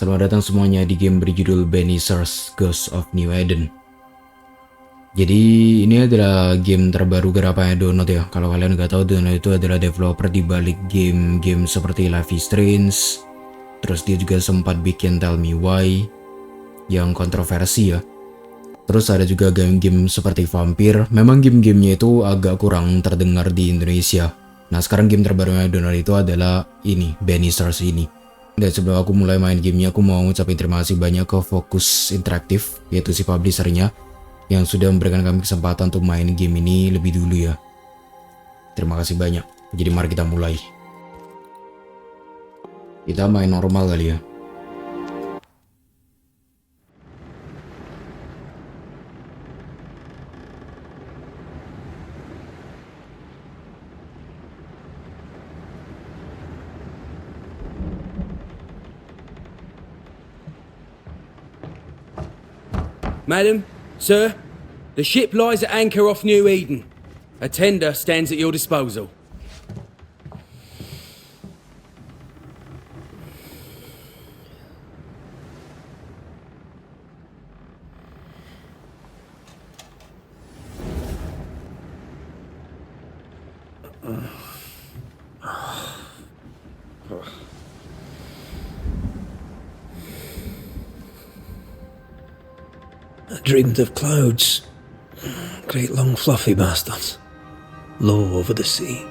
Selamat datang semuanya di game berjudul Banishers Ghost of New Eden. Jadi ini adalah game terbaru garapannya Download ya. Kalau kalian nggak tahu, Download itu adalah developer di balik game-game seperti Life is Strange. Terus dia juga sempat bikin Tell Me Why yang kontroversi ya. Terus ada juga game-game seperti Vampir. Memang game-gamenya itu agak kurang terdengar di Indonesia. Nah sekarang game terbarunya Download itu adalah ini, Banishers ini. Dan sebelum aku mulai main gamenya, aku mau ngucapin terima kasih banyak ke Fokus Interaktif, yaitu si publishernya, yang sudah memberikan kami kesempatan untuk main game ini lebih dulu ya. Terima kasih banyak. Jadi mari kita mulai. Kita main normal kali ya. Madam, sir, the ship lies at anchor off New Eden. A tender stands at your disposal. I dreamed of clouds, great long fluffy bastards, low over the sea.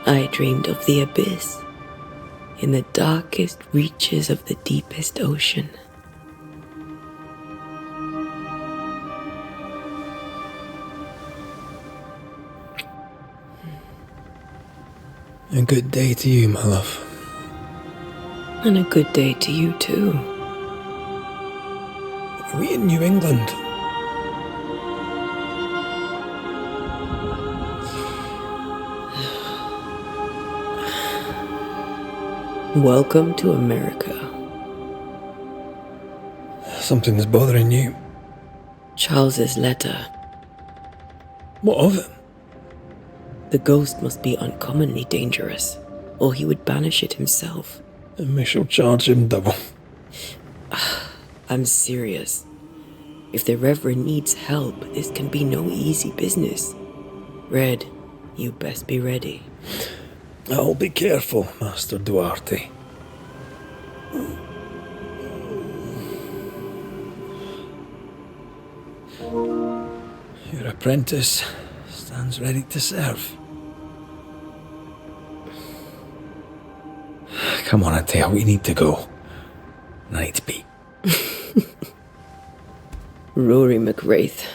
I dreamed of the abyss, in the darkest reaches of the deepest ocean. A good day to you, my love. And a good day to you too. Are we in New England? Welcome to America. Something's bothering you. Charles's letter. What of it? The ghost must be uncommonly dangerous, or he would banish it himself. And we shall charge him double. I'm serious. If the Reverend needs help, this can be no easy business. Red, you best be ready. I'll be careful, Master Duarte. Your apprentice stands ready to serve. Come on, Atea, we need to go. I need to be. Rory McWraith,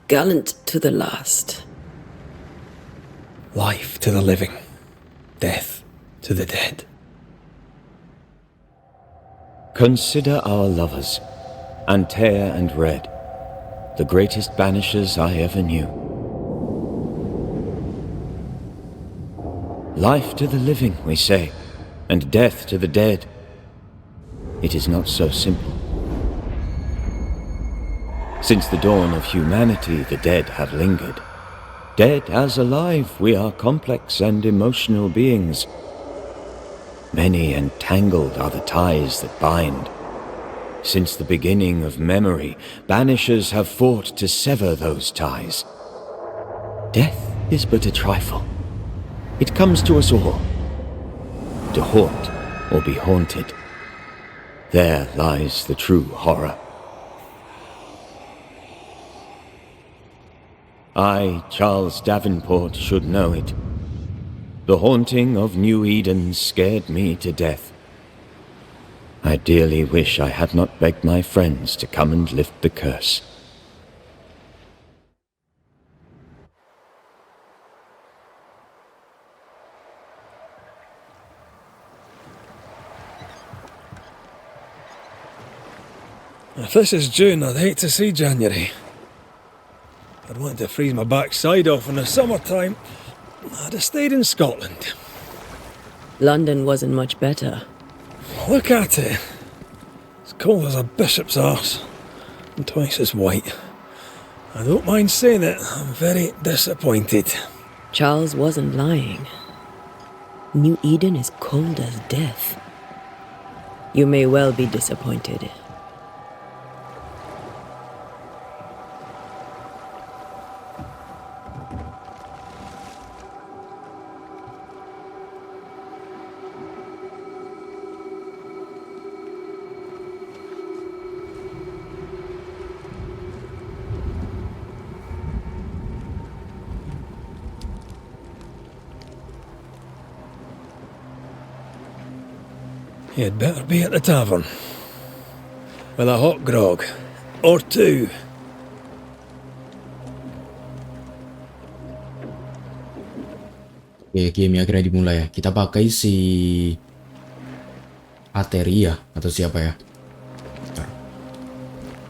gallant to the last. Life to the living, death to the dead. Consider our lovers, Antea and Red, the greatest banishers I ever knew. Life to the living, we say, and death to the dead. It is not so simple. Since the dawn of humanity, the dead have lingered. Dead as alive, we are complex and emotional beings. Many and tangled are the ties that bind. Since the beginning of memory, banishers have fought to sever those ties. Death is but a trifle. It comes to us all. To haunt or be haunted. There lies the true horror. I, Charles Davenport, should know it. The haunting of New Eden scared me to death. I dearly wish I had not begged my friends to come and lift the curse. If this is June, I'd hate to see January. I'd want to freeze my backside off in the summertime. I'd have stayed in Scotland. London wasn't much better. Look at it. It's cold as a bishop's arse. and twice as white. I don't mind saying it, I'm very disappointed. Charles wasn't lying. New Eden is cold as death. You may well be disappointed. You'd better be at the tavern. With a hot grog. Or two. Oke, game akhirnya dimulai ya. Kita pakai si Ateri ya, atau siapa ya?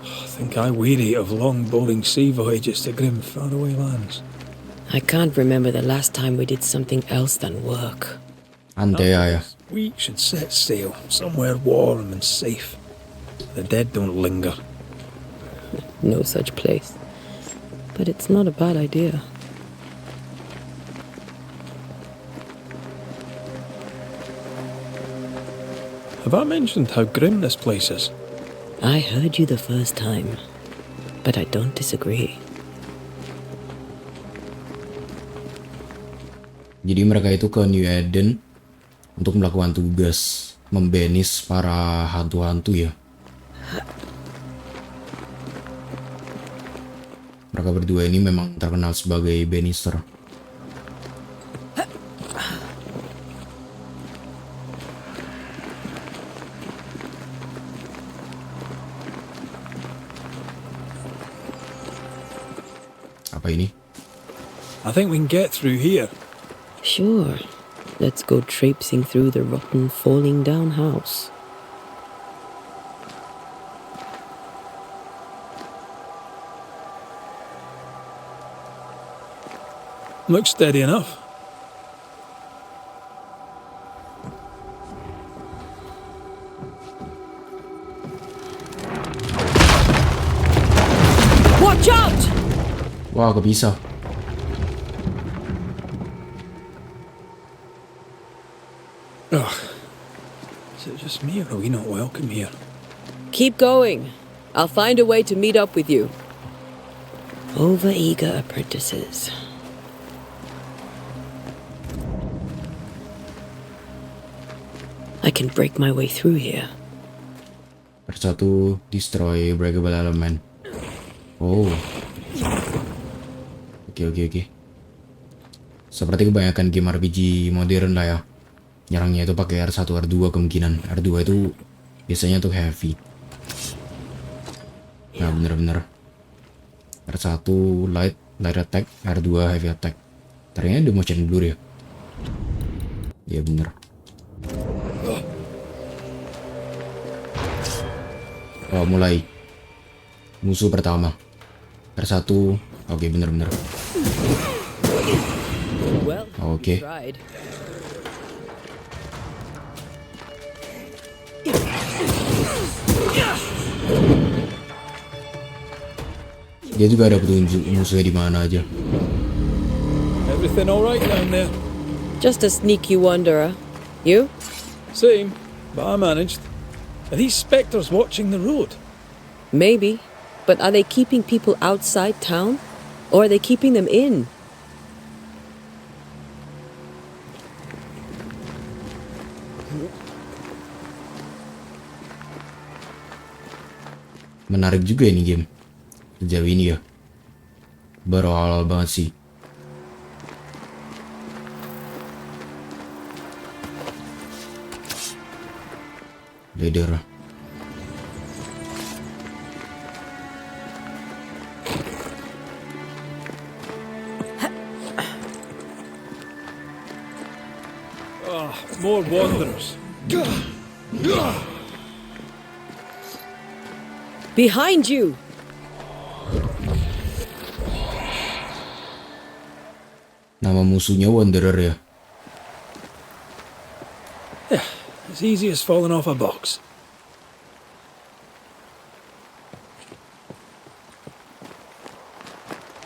I think I weary of long bowling sea voyages to grim faraway lands. I can't remember the last time we did something else than work. Antea ya. We should set sail somewhere warm and safe. The dead don't linger. No such place. But it's not a bad idea. Have I mentioned how grim this place is? I heard you the first time, but I don't disagree. Jadi mereka itu ke New Eden untuk melakukan tugas membanis para hantu-hantu ya. Mereka berdua ini memang terkenal sebagai Banisher. Apa ini? I think we can get through here. Sure. Let's go traipsing through the rotten, falling down house. Looks steady enough. Watch out! Wah, kepisah. Ugh. Is it just me or are we not welcome here? Keep going. I'll find a way to meet up with you. Over-eager apprentices. I can break my way through here. Persatu destroy breakable element. Oh. Oke. Seperti kebanyakan game RPG modern lah ya. Nyerangnya itu pakai R1, R2 kemungkinan. R2 itu biasanya tuh heavy. Nah, bener-bener. R1 light attack, R2 heavy attack. Ternyata ada motion blur ya. Iya bener. Oh, mulai. Musuh pertama. R1. Oke, bener-bener. Oke. Dia juga ada petunjuk musuhnya di mana aja. Everything all right down there? Just a sneaky wanderer. You? Same, but I managed. Are these spectres watching the road? Maybe. But are they keeping people outside town? Or are they keeping them in? Menarik juga ini game. Sejauh ini ya. Baru awal banget sih. Leader. More wanderers. Behind you! Nama musuhnya Wanderer ya. As easy as falling off a box.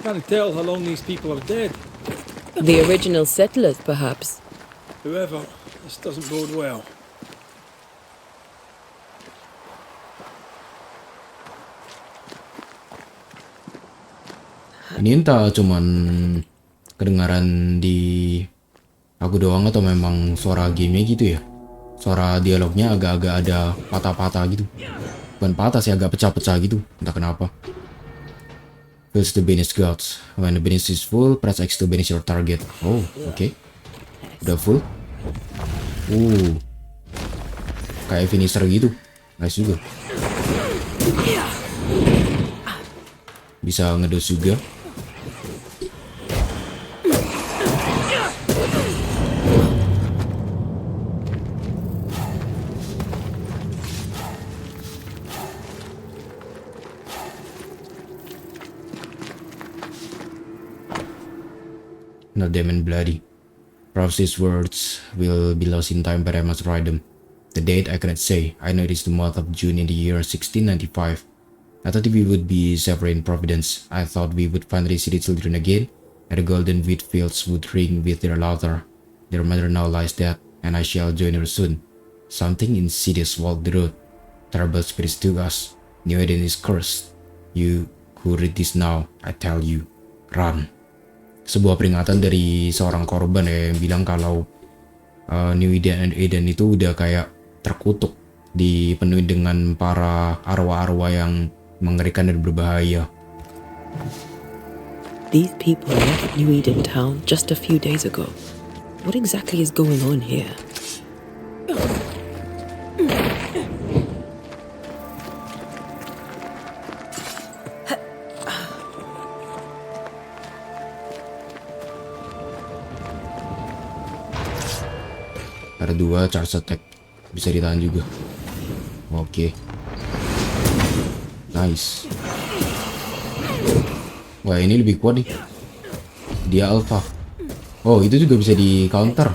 Can't tell how long these people are dead. The original settlers, perhaps. Whoever, this doesn't bode well. Ini entah cuman kedengaran di aku doang atau memang suara gamenya gitu ya. Suara dialognya agak-agak ada patah-patah gitu. Bukan patah sih, agak pecah-pecah gitu. Entah kenapa. Fills the banish gods. When the banish is full, press X to banish your target. Oh, oke. Udah full. Kayak finisher gitu. Nice juga. Bisa ngedos juga. Not them and bloody. Prophecy's words will be lost in time, but I must write them. The date I cannot say. I know it is the month of June in the year 1695. I thought we would be separate in Providence. I thought we would finally see the children again, and the golden wheat fields would ring with their laughter. Their mother now lies dead, and I shall join her soon. Something insidious walked the road. Terrible spirits took us. New Eden is cursed. You who read this now, I tell you, run. Sebuah peringatan dari seorang korban ya, yang bilang kalau New Eden itu udah kayak terkutuk, dipenuhi dengan para arwah-arwah yang mengerikan dan berbahaya. These people left New Eden town just a few days ago. What exactly is going on here? Ada 2 charge attack, bisa ditahan juga. Oke. Nice. Wah, ini lebih kuat nih. Dia alpha. Oh, itu juga bisa di counter.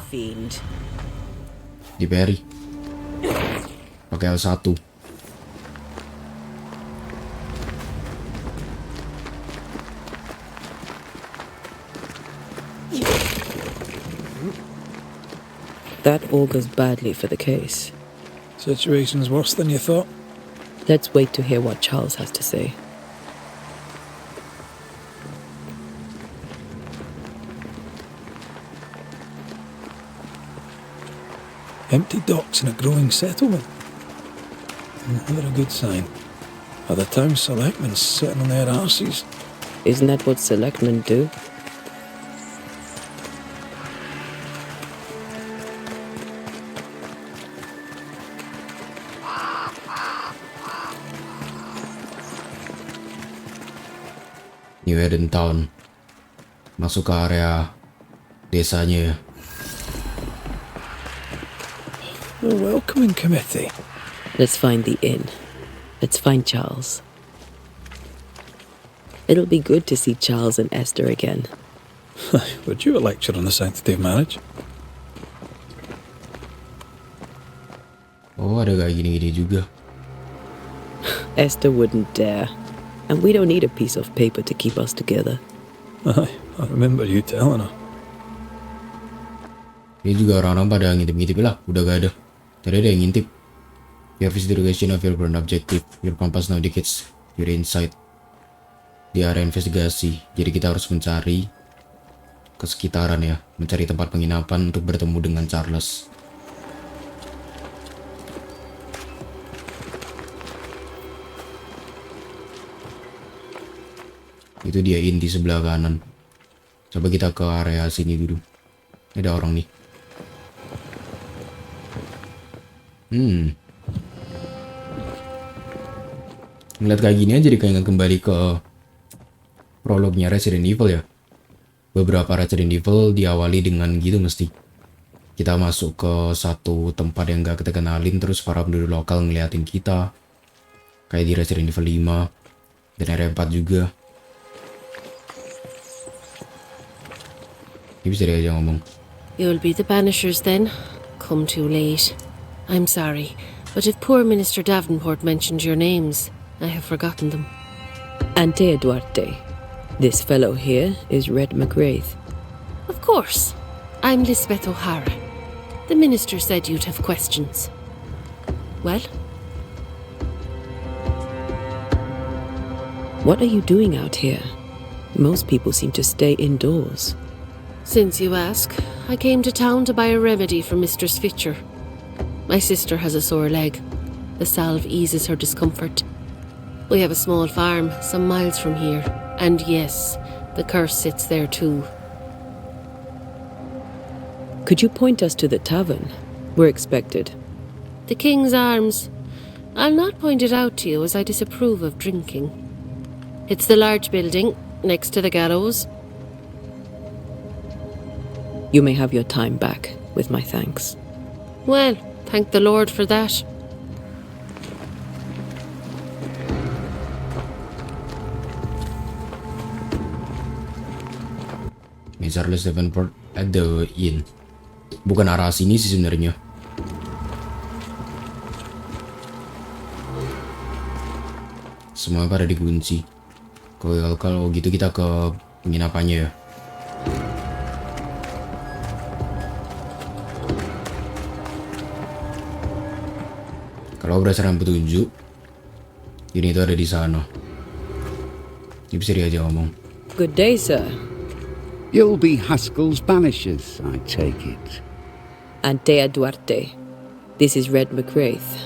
Di parry. Pakai L1. That augurs badly for the case. Situation's worse than you thought. Let's wait to hear what Charles has to say. Empty docks in a growing settlement. Never a good sign. Are the town selectmen sitting on their arses? Isn't that what selectmen do? New Eden Town. Masuk ke area desanya ya. A welcoming committee. Let's find the inn. Let's find Charles. It'll be good to see Charles and Esther again. Would you a lecture on the sanctity of marriage? Oh, ada kayak gini-gini juga. Esther wouldn't dare. And we don't need a piece of paper to keep us together. Aye, I remember you telling her. Ini juga orang-orang pada ngintip-ngintip lah, udah gak ada. Tadi ada yang ngintip. You have reached the location of your current objective. Your compass now indicates your insight. Di area investigasi, jadi kita harus mencari ke sekitaran ya, mencari tempat penginapan untuk bertemu dengan Charles. Itu dia inn di sebelah kanan. Coba kita ke area sini dulu. Ada orang nih. Ngeliat kayak gini aja jadi kayak kembali ke prolognya Resident Evil ya. Beberapa Resident Evil diawali dengan gitu mesti. Kita masuk ke satu tempat yang gak kita kenalin, terus para penduduk lokal ngeliatin kita. Kayak di Resident Evil 5 dan area 4 juga. Ini bisa dia aja ngomong. You'll be the Banishers then? Come too late. I'm sorry, but if poor Minister Davenport mentioned your names, I have forgotten them. Ante Duarte. This fellow here is Red McGrath. Of course. I'm Lisbeth O'Hara. The minister said you'd have questions. Well? What are you doing out here? Most people seem to stay indoors. Since you ask, I came to town to buy a remedy for Mistress Fitcher. My sister has a sore leg. The salve eases her discomfort. We have a small farm, some miles from here. And yes, the curse sits there too. Could you point us to the tavern? We're expected. The King's Arms. I'll not point it out to you as I disapprove of drinking. It's the large building, next to the gallows. You may have your time back, with my thanks. Well, thank the Lord for that. Charles Davenport at the inn. Bukan arah sini sih sebenarnya. Semua pada dikunci. Kalau gitu kita ke penginapannya ya. Kalau berdasarkan petunjuk, ini itu ada di sana. Ini bisa diajak ngomong. Good day, sir. You'll be Haskell's Banishers, I take it. Antea Duarte. This is Red McGrath.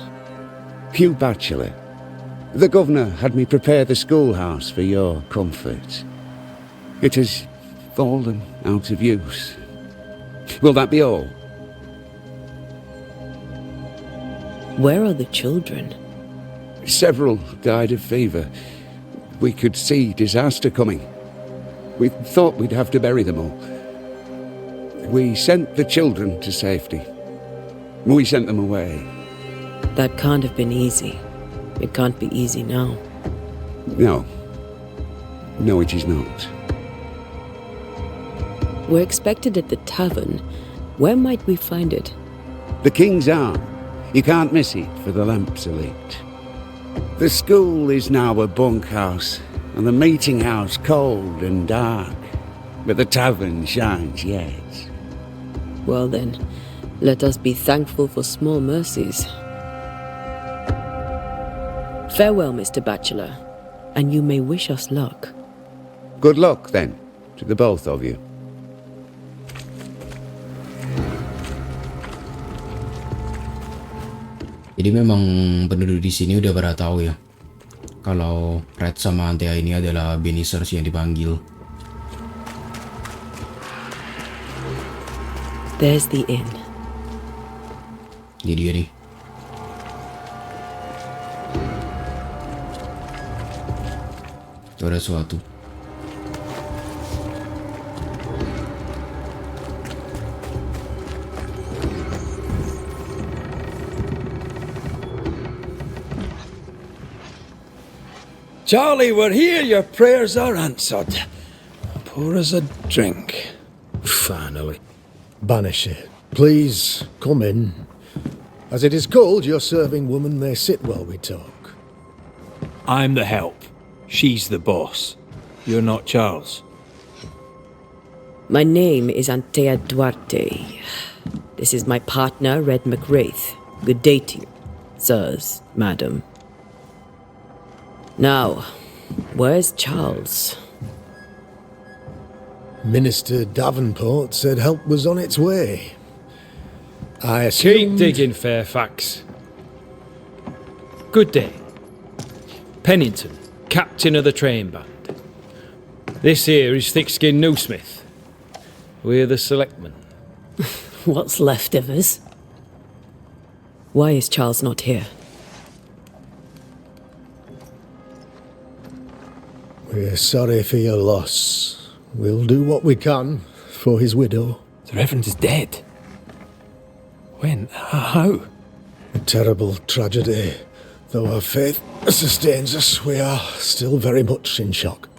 Hugh Bachelor. The governor had me prepare the schoolhouse for your comfort. It has fallen out of use. Will that be all? Where are the children? Several died of fever. We could see disaster coming. We thought we'd have to bury them all. We sent the children to safety. We sent them away. That can't have been easy. It can't be easy now. No. No, it is not. We're expected at the tavern. Where might we find it? The King's Arm. You can't miss it, for the lamps are lit. The school is now a bunkhouse, and the meeting house cold and dark, but the tavern shines yet. Well then, let us be thankful for small mercies. Farewell, Mr. Bachelor, and you may wish us luck. Good luck, then, to the both of you. Jadi memang penduduk di sini udah pada tahu ya, kalau Red sama Antea ini adalah Banishers yang dipanggil. There's the inn. Jadi dia nih. Itu ada sesuatu. Charlie, we're here. Your prayers are answered. Pour us a drink. Finally. Banisher, please come in. As it is cold, your serving woman may sit while we talk. I'm the help. She's the boss. You're not Charles. My name is Antea Duarte. This is my partner, Red McGrath. Good day to you, sirs, madam. Now, where's Charles? Minister Davenport said help was on its way. I Keep assumed... digging, Fairfax. Good day. Pennington, captain of the train band. This here is Thickskin Newsmith. We're the selectmen. What's left of us? Why is Charles not here? We're sorry for your loss. We'll do what we can for his widow. The Reverend is dead. When? How? A terrible tragedy. Though our faith sustains us, we are still very much in shock.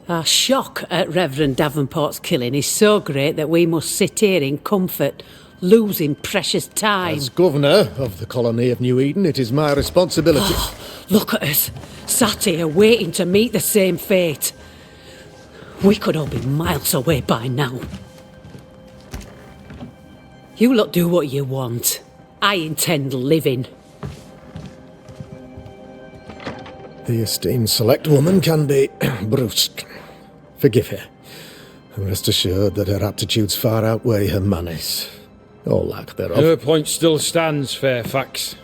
Our shock at Reverend Davenport's killing is so great that we must sit here in comfort, losing precious time. As governor of the colony of New Eden, it is my responsibility. Look at us, sat here waiting to meet the same fate. We could all be miles away by now. You lot do what you want. I intend living. The esteemed select woman can be brusque. Forgive her. And rest assured that her aptitudes far outweigh her manners. Or lack thereof. Her point still stands, Fairfax.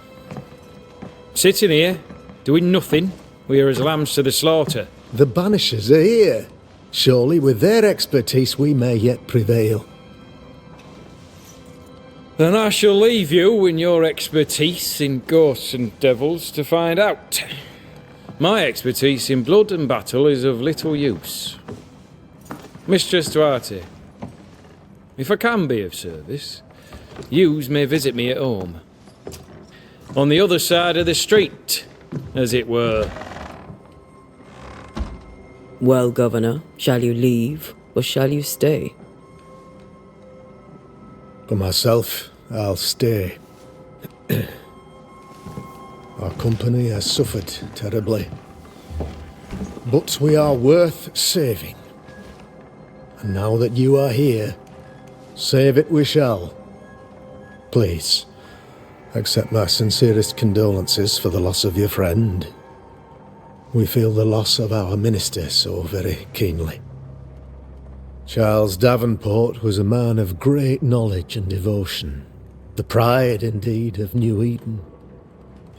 Sitting here, doing nothing, we are as lambs to the slaughter. The Banishers are here. Surely with their expertise we may yet prevail. Then I shall leave you and your expertise in ghosts and devils to find out. My expertise in blood and battle is of little use. Mistress Duarte, if I can be of service, yous may visit me at home. On the other side of the street, as it were. Well, Governor, shall you leave or shall you stay? For myself, I'll stay. Our company has suffered terribly. But we are worth saving. And now that you are here, save it we shall. Please, accept my sincerest condolences for the loss of your friend. We feel the loss of our minister so very keenly. Charles Davenport was a man of great knowledge and devotion, the pride, indeed, of New Eden.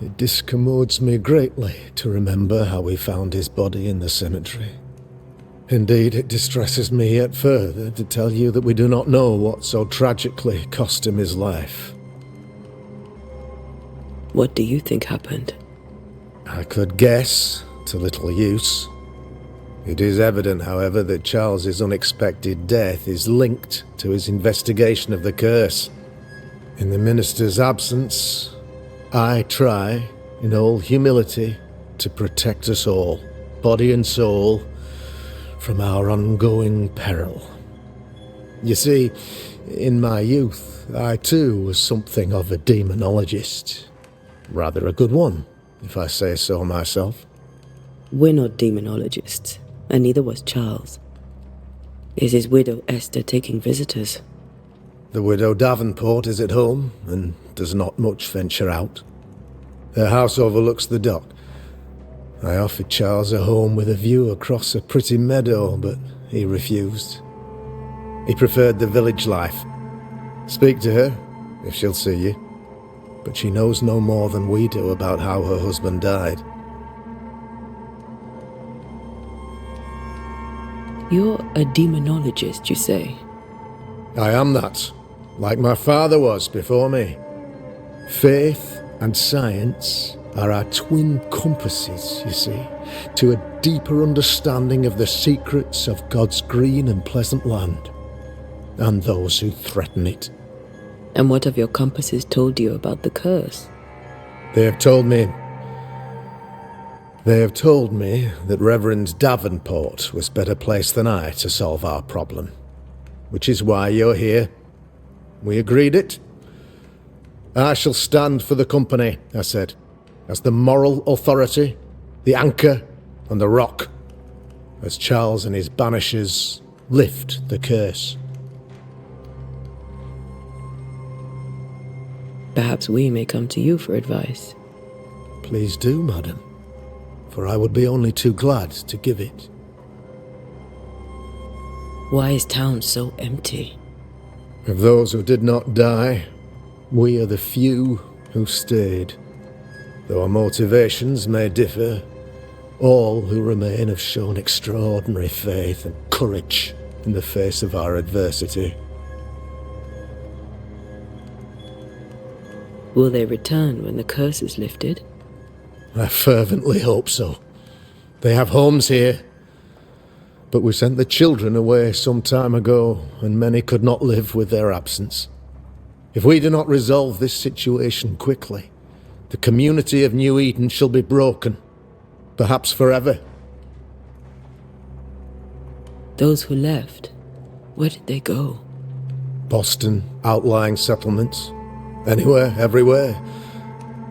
It discommodes me greatly to remember how we found his body in the cemetery. Indeed, it distresses me yet further to tell you that we do not know what so tragically cost him his life. What do you think happened? I could guess, to little use. It is evident, however, that Charles's unexpected death is linked to his investigation of the curse. In the minister's absence, I try, in all humility, to protect us all, body and soul, from our ongoing peril. You see, in my youth, I too was something of a demonologist. Rather a good one, if I say so myself. We're not demonologists, and neither was Charles. Is his widow Esther taking visitors? The widow Davenport is at home, and does not much venture out. Her house overlooks the dock. I offered Charles a home with a view across a pretty meadow, but he refused. He preferred the village life. Speak to her, if she'll see you. But she knows no more than we do about how her husband died. You're a demonologist, you say? I am that, like my father was before me. Faith and science are our twin compasses, you see, to a deeper understanding of the secrets of God's green and pleasant land, and those who threaten it. And what have your compasses told you about the curse? They have told me that Reverend Davenport was better placed than I to solve our problem, which is why you're here. We agreed it. I shall stand for the company, I said, as the moral authority, the anchor, and the rock, as Charles and his Banishers lift the curse. Perhaps we may come to you for advice. Please do, madam, for I would be only too glad to give it. Why is town so empty? Of those who did not die, we are the few who stayed. Though our motivations may differ, all who remain have shown extraordinary faith and courage in the face of our adversity. Will they return when the curse is lifted? I fervently hope so. They have homes here. But we sent the children away some time ago, and many could not live with their absence. If we do not resolve this situation quickly, the community of New Eden shall be broken, perhaps forever. Those who left, where did they go? Boston, outlying settlements, anywhere, everywhere.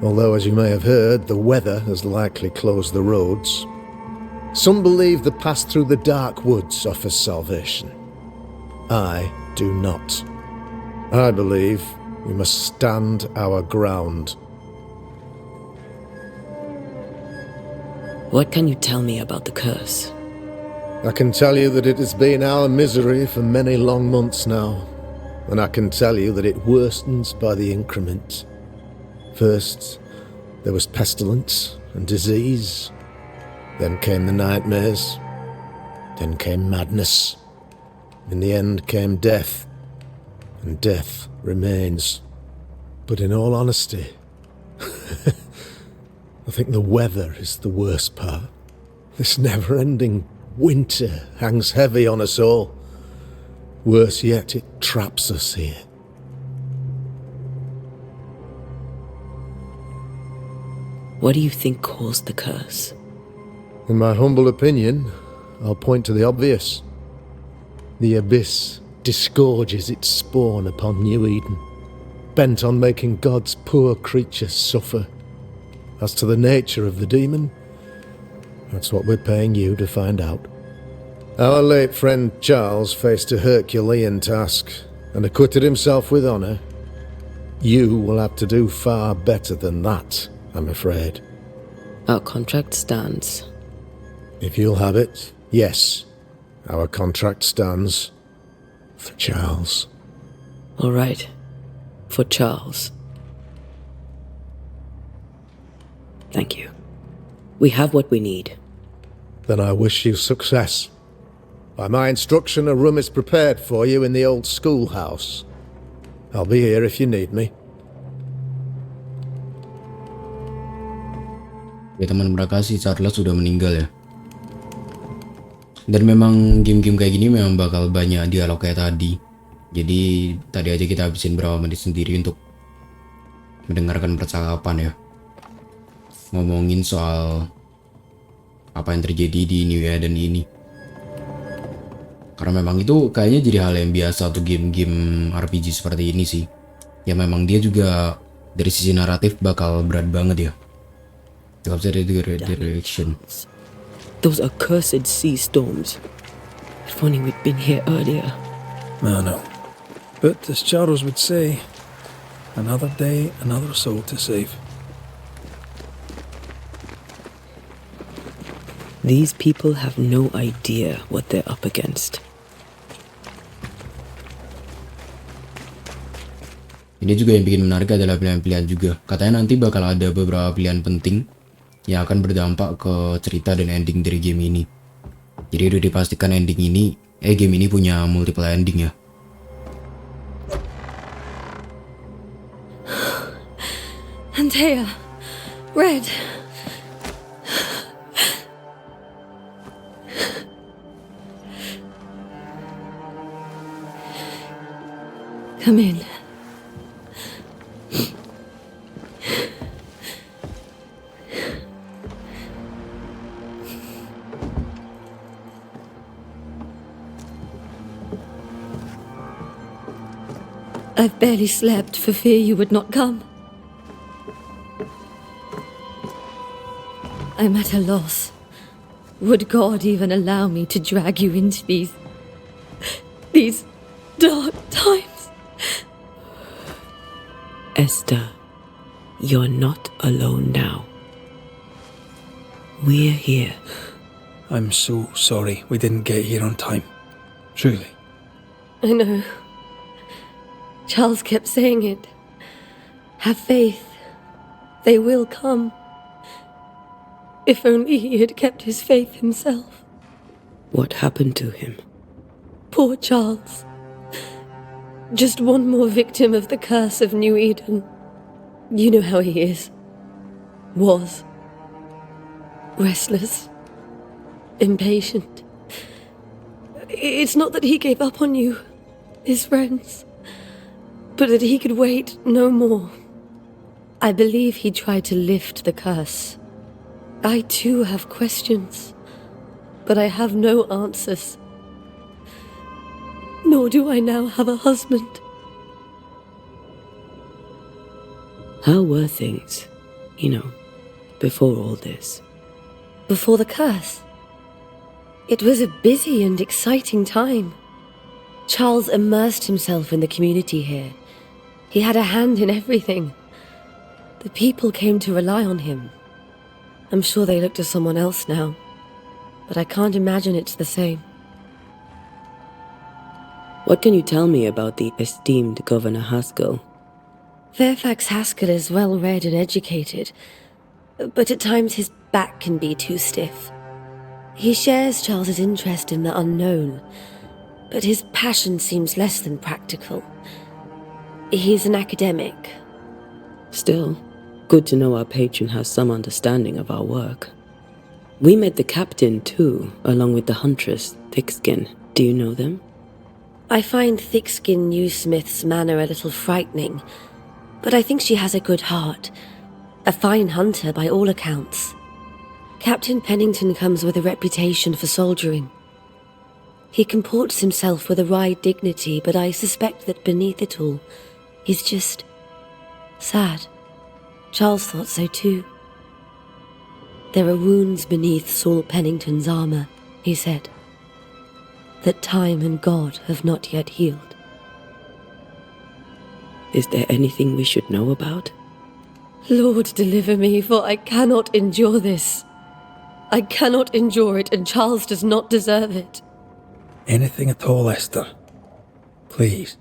Although, as you may have heard, the weather has likely closed the roads. Some believe the path through the dark woods offers salvation. I do not. I believe we must stand our ground. What can you tell me about the curse? I can tell you that it has been our misery for many long months now, and I can tell you that it worstens by the increment. First, there was pestilence and disease. Then came the nightmares. Then came madness. In the end came death. And death remains. But in all honesty, I think the weather is the worst part. This never-ending winter hangs heavy on us all. Worse yet, it traps us here. What do you think caused the curse? In my humble opinion, I'll point to the obvious. The abyss disgorges its spawn upon New Eden, bent on making God's poor creatures suffer. As to the nature of the demon, that's what we're paying you to find out. Our late friend Charles faced a Herculean task and acquitted himself with honour. You will have to do far better than that, I'm afraid. Our contract stands. If you'll have it, yes, our contract stands. For Charles. All right. For Charles. Thank you. We have what we need. Then I wish you success. By my instruction, a room is prepared for you in the old schoolhouse. I'll be here if you need me. Ya, teman mereka si Charles sudah meninggal ya. Dan memang game-game kayak gini memang bakal banyak dialog kayak tadi. Jadi tadi aja kita habisin berapa menit sendiri untuk mendengarkan percakapan ya. Ngomongin soal apa yang terjadi di New Eden ini. Karena memang itu kayaknya jadi hal yang biasa untuk game-game RPG seperti ini sih. Ya memang dia juga dari sisi naratif bakal berat banget ya. Dari direction. Those are cursed sea storms. If only we'd been here earlier. I know. But as Charles would say, another day, another soul to save. These people have no idea what they're up against. Ini juga yang bikin menarik adalah pilihan-pilihan juga. Katanya nanti bakal ada beberapa pilihan penting yang akan berdampak ke cerita dan ending dari game ini. Jadi udah dipastikan game ini punya multiple ending ya. Antea, Red. Come in. I've barely slept for fear you would not come. I'm at a loss. Would God even allow me to drag you into these dark times? Esther, you're not alone now. We're here. I'm so sorry we didn't get here on time. Truly. I know. Charles kept saying it. Have faith. They will come. If only he had kept his faith himself. What happened to him? Poor Charles. Just one more victim of the curse of New Eden. You know how he is. Was. Restless. Impatient. It's not that he gave up on you, his friends, but that he could wait no more. I believe he tried to lift the curse. I too have questions, but I have no answers. Nor do I now have a husband. How were things, before all this? Before the curse? It was a busy and exciting time. Charles immersed himself in the community here. He had a hand in everything. The people came to rely on him. I'm sure they look to someone else now, but I can't imagine it's the same. What can you tell me about the esteemed Governor Haskell? Fairfax Haskell is well read and educated, but at times his back can be too stiff. He shares Charles's interest in the unknown, but his passion seems less than practical. He's an academic. Still, good to know our patron has some understanding of our work. We met the captain too, along with the huntress, Thickskin. Do you know them? I find Thickskin Newsmith's manner a little frightening, but I think she has a good heart. A fine hunter by all accounts. Captain Pennington comes with a reputation for soldiering. He comports himself with a wry dignity, but I suspect that beneath it all, he's just sad. Charles thought so too. There are wounds beneath Saul Pennington's armor, he said, that time and God have not yet healed. Is there anything we should know about? Lord, deliver me, for I cannot endure this. I cannot endure it, and Charles does not deserve it. Anything at all, Esther. Please.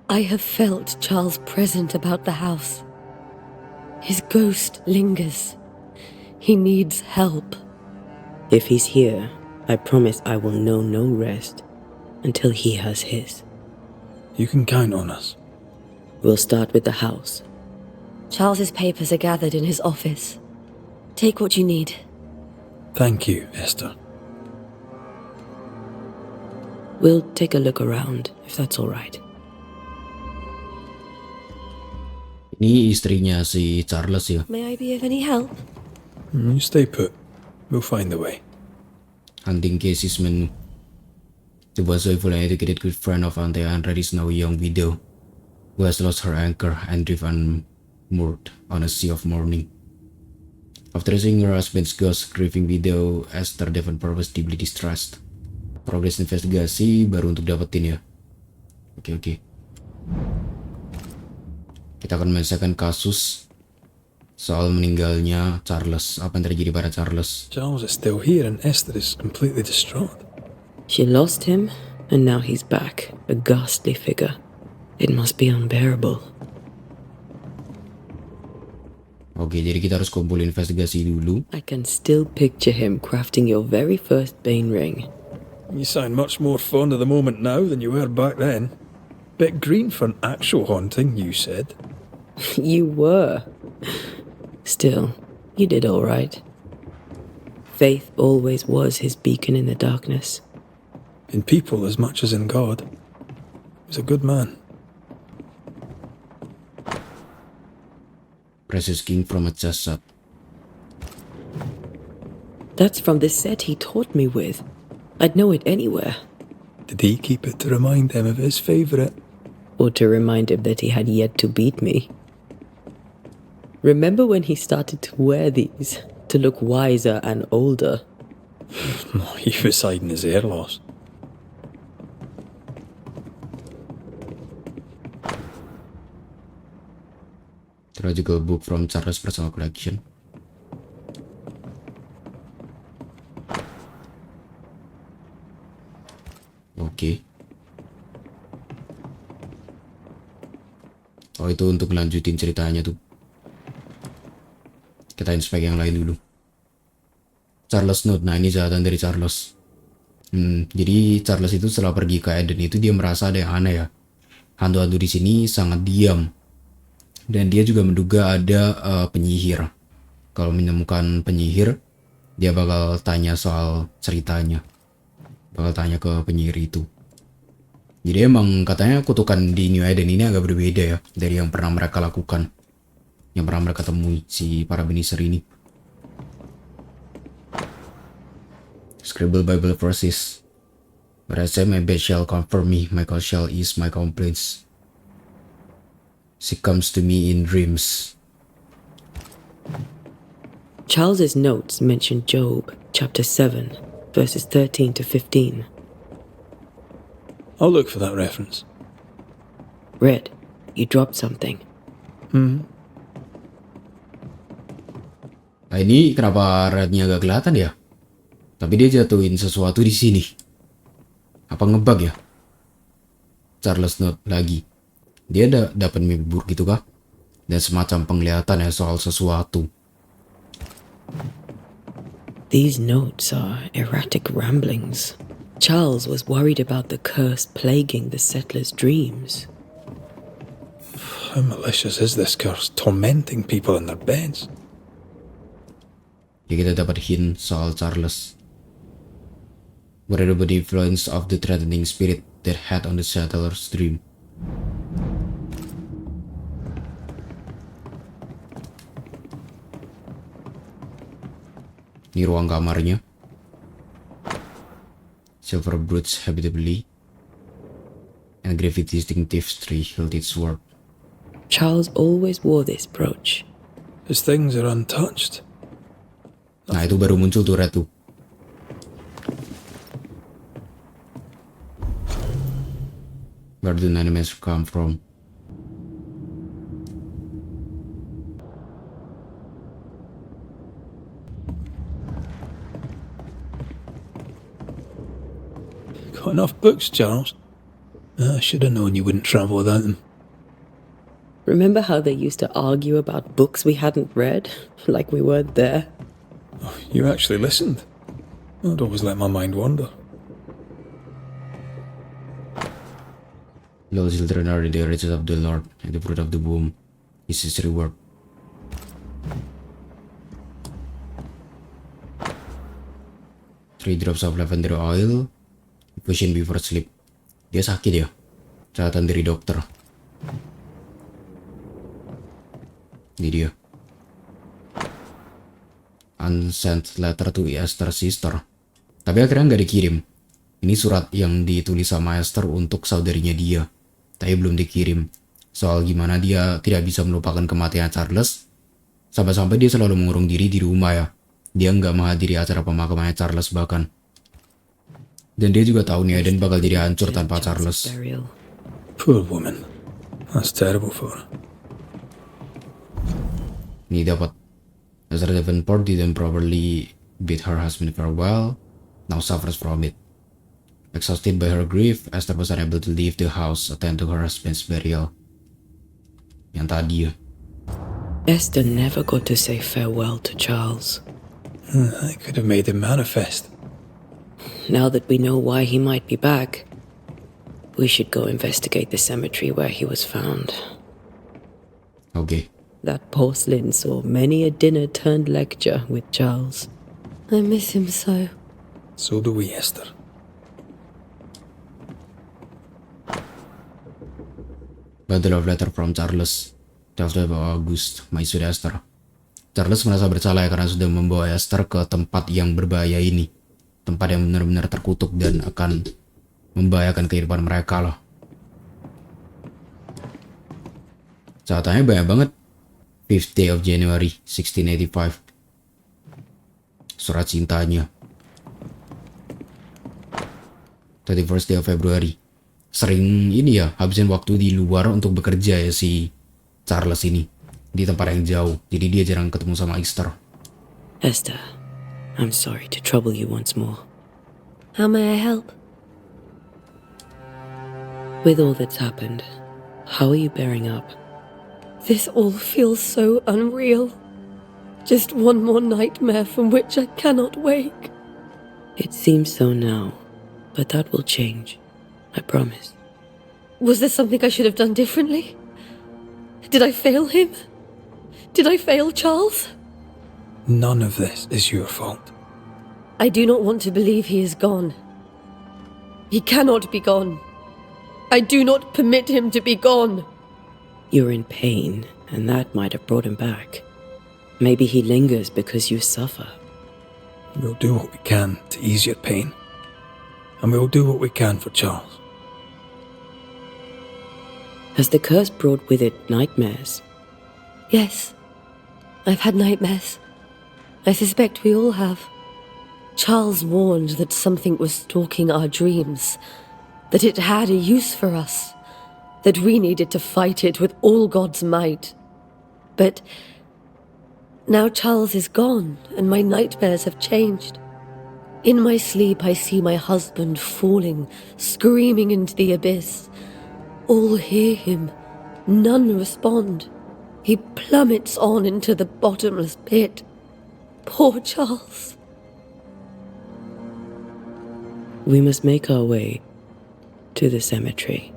I have felt Charles present about the house. His ghost lingers. He needs help. If he's here, I promise I will know no rest until he has his. You can count on us. We'll start with the house. Charles's papers are gathered in his office. Take what you need. Thank you, Esther. We'll take a look around, if that's all right. Ini istrinya si Charles ya. May I be of any help? You stay put. We'll find the way. Hunting cases menu. Coba so full educated good friend of Ante Andre is now a young widow who has lost her anchor and driven moored on a sea of mourning. After seeing her husband's ghost, grieving widow Esther Davenport was deeply distressed. Progres investigasi baru untuk dapetin ya. Oke. Kita akan menyelesaikan kasus soal meninggalnya Charles. Apa yang terjadi pada Charles? Charles is still here and Esther is completely distraught. She lost him, and now he's back, a ghastly figure. It must be unbearable. Oke, jadi kita harus kumpul investigasi dulu. I can still picture him crafting your very first Bane ring. You sound much more fond of the moment now than you were back then. Bit green for an actual haunting, you said. You were. Still, you did all right. Faith always was his beacon in the darkness. In people as much as in God. He was a good man. Precious King from a Chasat. That's from the set he taught me with. I'd know it anywhere. Did he keep it to remind him of his favourite? Or to remind him that he had yet to beat me. Remember when he started to wear these, to look wiser and older? He was hiding his hair loss. Theological book from Charles Personal Collection. Oke. Oh, itu untuk lanjutin ceritanya tuh. Kita inspek yang lain dulu. Charles Note. Nah, ini catatan dari Charles. Jadi Charles itu setelah pergi ke Eden itu dia merasa ada yang aneh ya. Hantu-hantu di sini sangat diam. Dan dia juga menduga ada penyihir. Kalau menemukan penyihir, dia bakal tanya soal ceritanya. Bakal tanya ke penyihir itu. Jadi emang katanya kutukan di New Eden ini agak berbeda ya dari yang pernah mereka lakukan. Yang pernah mereka temui si para Banishers ini. Scribble Bible verses. But I say my bed shall comfort me, my cause shall ease my complaints. She comes to me in dreams. Charles's notes mention Job, chapter 7, verses 13 to 15. I'll look for that reference. Red, you dropped something. Nah, ini kenapa rednya gak kelihatan ya? Tapi dia jatuhin sesuatu di sini. Apa ngebug ya? Charles note lagi. Dia dapat mimpi buruk gitu kah? Dan semacam penglihatan ya soal sesuatu. These notes are erratic ramblings. Charles was worried about the curse plaguing the settlers' dreams. How malicious is this curse, tormenting people in their beds? Ya, kita dapat hint soal Charles. Worried about the influence of the threatening spirit that had on the settler's dream. Ini ruang kamarnya. Silver broods habitably, and gravity distinctive tree held its work. Charles always wore this brooch. His things are untouched. Nah, itu baru muncul tuh Red tuh. Where did the enemies come from? Got enough books, Charles? I should have known you wouldn't travel without them. Remember how they used to argue about books we hadn't read? Like we weren't there? Oh, you actually listened. I'd always let my mind wander. Little children are the riches of the Lord, and the fruit of the womb is his reward. Three drops of lavender oil, infusion before sleep. Dia sakit ya? Catatan dari dokter. Ini dia. Unsent letter to Esther's sister. Tapi akhirnya nggak dikirim. Ini surat yang ditulis sama Esther untuk saudarinya dia. Tapi belum dikirim. Soal gimana dia tidak bisa melupakan kematian Charles. Sampai-sampai dia selalu mengurung diri di rumah ya. Dia nggak menghadiri acara pemakamannya Charles bahkan. Dan dia juga tahu nih Eden bakal jadi hancur tanpa Charles. Poor woman. That's terrible for her. Ini dapat. Esther Davenport didn't properly bid her husband farewell. Now suffers from it. Exhausted by her grief, Esther was unable to leave the house, attend to her husband's burial. Yang tadi ya. Esther never got to say farewell to Charles. I could have made him manifest. Now that we know why he might be back, we should go investigate the cemetery where he was found. Okay. That porcelain saw many a dinner-turned-lecture with Charles. I miss him so. So do we, Esther. Bundle of letter from Charles. 12 August, my sweet Esther. Charles merasa bersalah karena sudah membawa Esther ke tempat yang berbahaya ini. Tempat yang benar-benar terkutuk dan akan membahayakan kehidupan mereka loh. Catatannya banyak banget. 5th day of January 1685. Surat cintanya. 31st day of February. Sering ini ya, habisin waktu di luar untuk bekerja ya si Charles ini. Di tempat yang jauh, jadi dia jarang ketemu sama Esther. Esther, I'm sorry to trouble you once more. How may I help? With all that's happened, how are you bearing up? This all feels so unreal. Just one more nightmare from which I cannot wake. It seems so now, but that will change. I promise. Was there something I should have done differently? Did I fail him? Did I fail Charles? None of this is your fault. I do not want to believe he is gone. He cannot be gone. I do not permit him to be gone. You're in pain, and that might have brought him back. Maybe he lingers because you suffer. We'll do what we can to ease your pain. And we'll do what we can for Charles. Has the curse brought with it nightmares? Yes. I've had nightmares. I suspect we all have. Charles warned that something was stalking our dreams, that it had a use for us, that we needed to fight it with all God's might. But now Charles is gone, and my nightmares have changed. In my sleep, I see my husband falling, screaming into the abyss. All hear him, none respond. He plummets on into the bottomless pit. Poor Charles. We must make our way to the cemetery.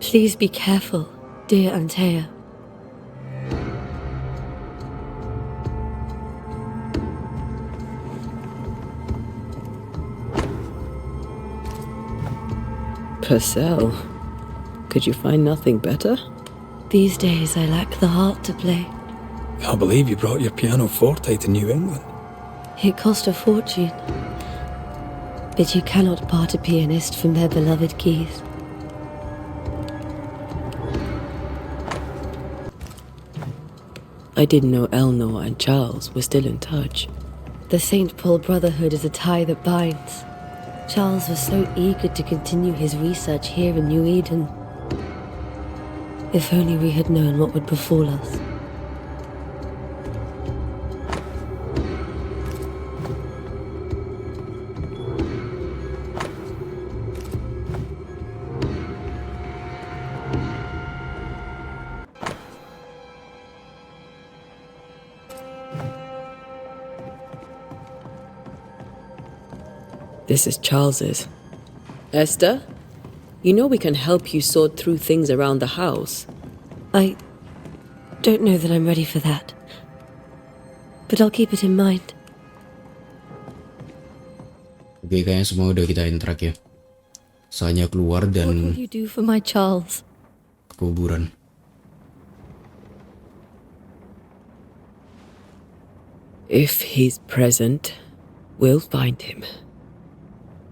Please be careful, dear Antea. Purcell, could you find nothing better? These days I lack the heart to play. Can't believe you brought your pianoforte to New England. It cost a fortune. But you cannot part a pianist from their beloved keys. I didn't know Eleanor and Charles were still in touch. The St. Paul Brotherhood is a tie that binds. Charles was so eager to continue his research here in New Eden. If only we had known what would befall us. This is Charles's. Esther, you know we can help you sort through things around the house. I don't know that I'm ready for that. But I'll keep it in mind. Oke, kayaknya semua udah kita interact ya. Saatnya keluar What dan will you do for my Charles? ke kuburan. If he's present, we'll find him.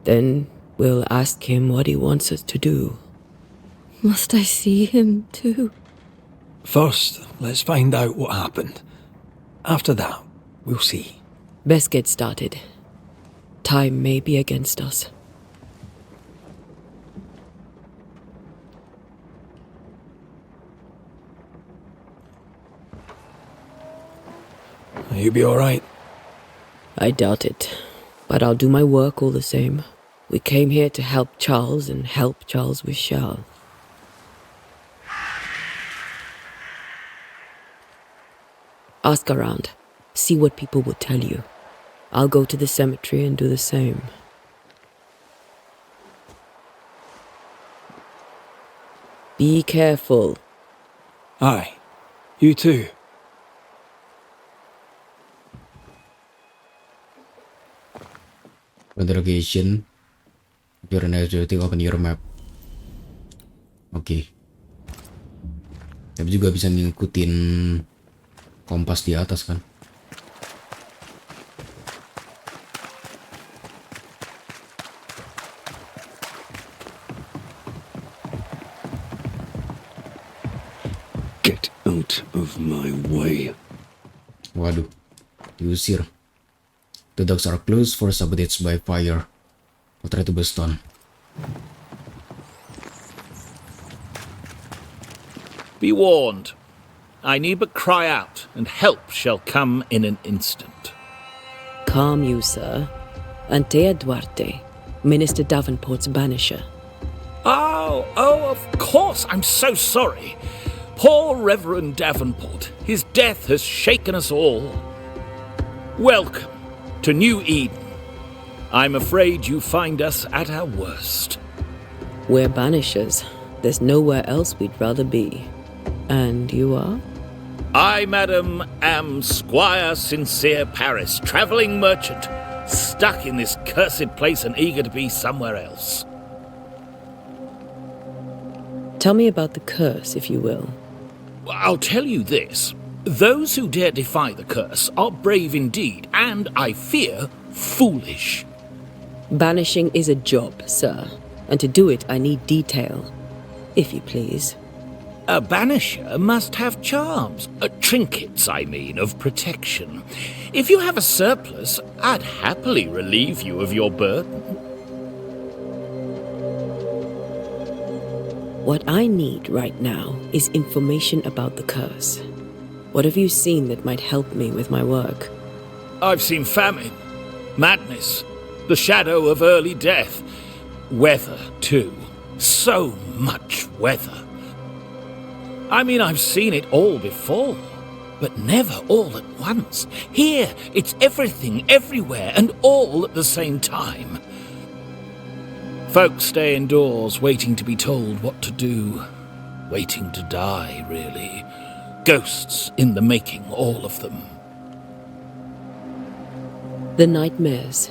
Then we'll ask him what he wants us to do. Must I see him too? First, let's find out what happened. After that, we'll see. Best get started. Time may be against us. You'll be all right. I doubt it, but I'll do my work all the same. We came here to help Charles and help Charles with Charles. Ask around. See what people will tell you. I'll go to the cemetery and do the same. Be careful. Aye. You too. Interrogation. You're an exotic, open your map. Oke. Tapi juga bisa ngikutin kompas di atas kan. Get out of my way. Waduh, diusir. The docks are closed for sabotage by fire. I'll try to burst on. Be warned. I need but cry out, and help shall come in an instant. Calm you, sir. Antea Duarte, Minister Davenport's banisher. Oh, of course, I'm so sorry. Poor Reverend Davenport. His death has shaken us all. Welcome to New Eden. I'm afraid you find us at our worst. We're banishers. There's nowhere else we'd rather be. And you are? I, madam, am Squire Sincere Paris, travelling merchant, stuck in this cursed place and eager to be somewhere else. Tell me about the curse, if you will. I'll tell you this. Those who dare defy the curse are brave indeed, and, I fear, foolish. Banishing is a job, sir. And to do it, I need detail. If you please. A banisher must have charms, trinkets, I mean, of protection. If you have a surplus, I'd happily relieve you of your burden. What I need right now is information about the curse. What have you seen that might help me with my work? I've seen famine, madness, the shadow of early death, weather, too. So much weather. I mean, I've seen it all before, but never all at once. Here, it's everything, everywhere, and all at the same time. Folks stay indoors, waiting to be told what to do. Waiting to die, really. Ghosts in the making, all of them. The nightmares.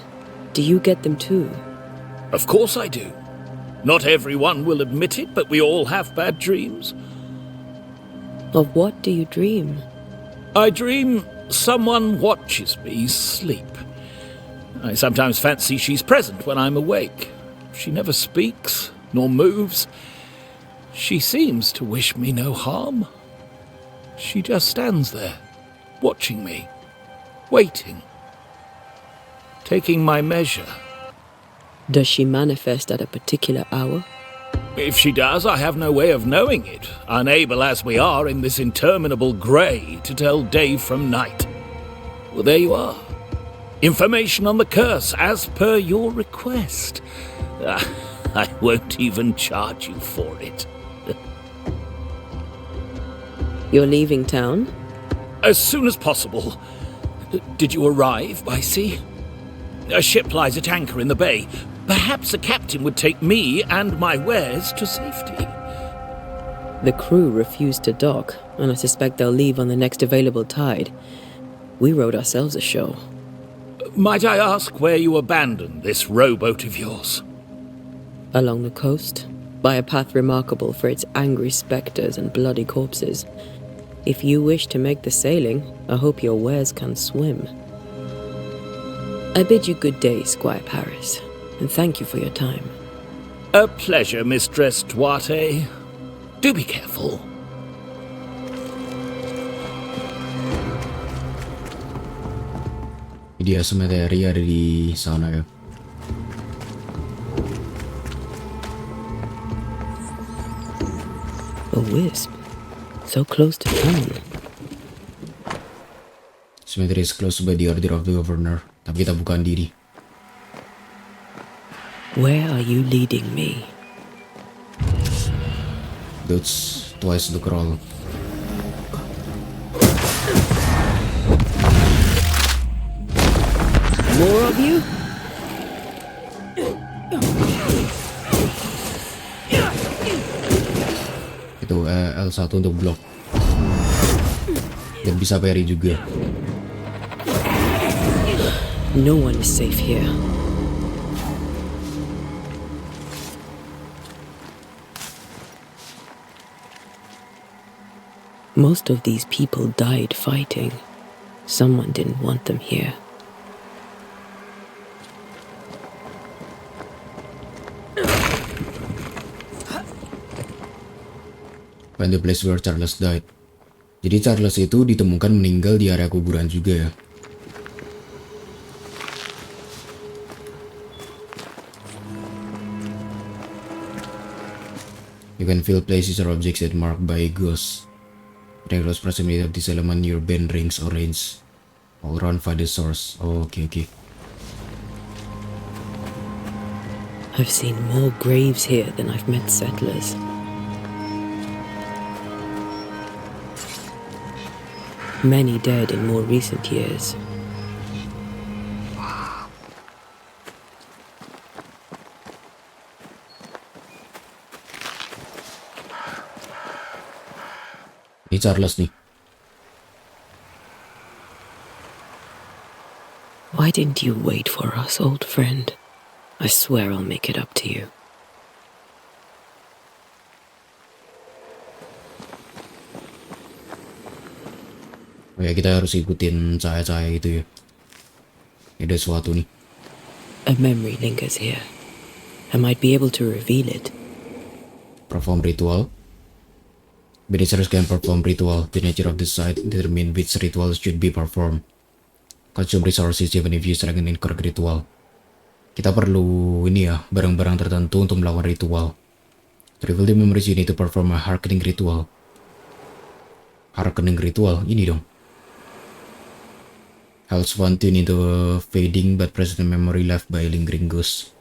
Do you get them too? Of course I do. Not everyone will admit it, but we all have bad dreams. Of what do you dream? I dream someone watches me sleep. I sometimes fancy she's present when I'm awake. She never speaks, nor moves. She seems to wish me no harm. She just stands there, watching me, waiting, taking my measure. Does she manifest at a particular hour? If she does, I have no way of knowing it, unable as we are in this interminable grey to tell day from night. Well, there you are. Information on the curse, as per your request. I won't even charge you for it. You're leaving town? As soon as possible. Did you arrive by sea? A ship lies at anchor in the bay. Perhaps a captain would take me and my wares to safety. The crew refused to dock, and I suspect they'll leave on the next available tide. We rode ourselves ashore. Might I ask where you abandoned this rowboat of yours? Along the coast, by a path remarkable for its angry spectres and bloody corpses. If you wish to make the sailing, I hope your wares can swim. I bid you good day, Squire Paris, and thank you for your time. A pleasure, Mistress Duarte. Do be careful. Dia semateri ada di sana ya. A wisp, so close to town. Cemetery is close by the order of the governor, tapi kita bukan diri. Where are you leading me? That's twice the crawl. More of you? Itu L1 untuk blok. Dan bisa parry juga. No one is safe here. Most of these people died fighting. Someone didn't want them here. Find the place where Charles died. Jadi Charles itu ditemukan meninggal di area kuburan juga ya. You can feel places or objects that marked by ghosts. Very close proximity of this element near bend rings or range. All around find the source. Oh, okay. I've seen more graves here than I've met settlers. Many dead in more recent years. Ini Charles nih. Why didn't you wait for us, old friend? I swear I'll make it up to you. Oh ya, kita harus ikutin cahaya-cahaya itu ya. Ada sesuatu nih. A memory lingers here. I might be able to reveal it. Perform ritual. Banishers can perform ritual. The nature of the site determine which rituals should be performed. Consume resources even if you strengthen incorrect ritual. Kita perlu ini ya, barang-barang tertentu untuk melakukan ritual. To reveal the memories, you need to perform a harkening ritual. Harkening ritual, ini dong. Helps one tune into a fading but present memory left by a lingering ghost.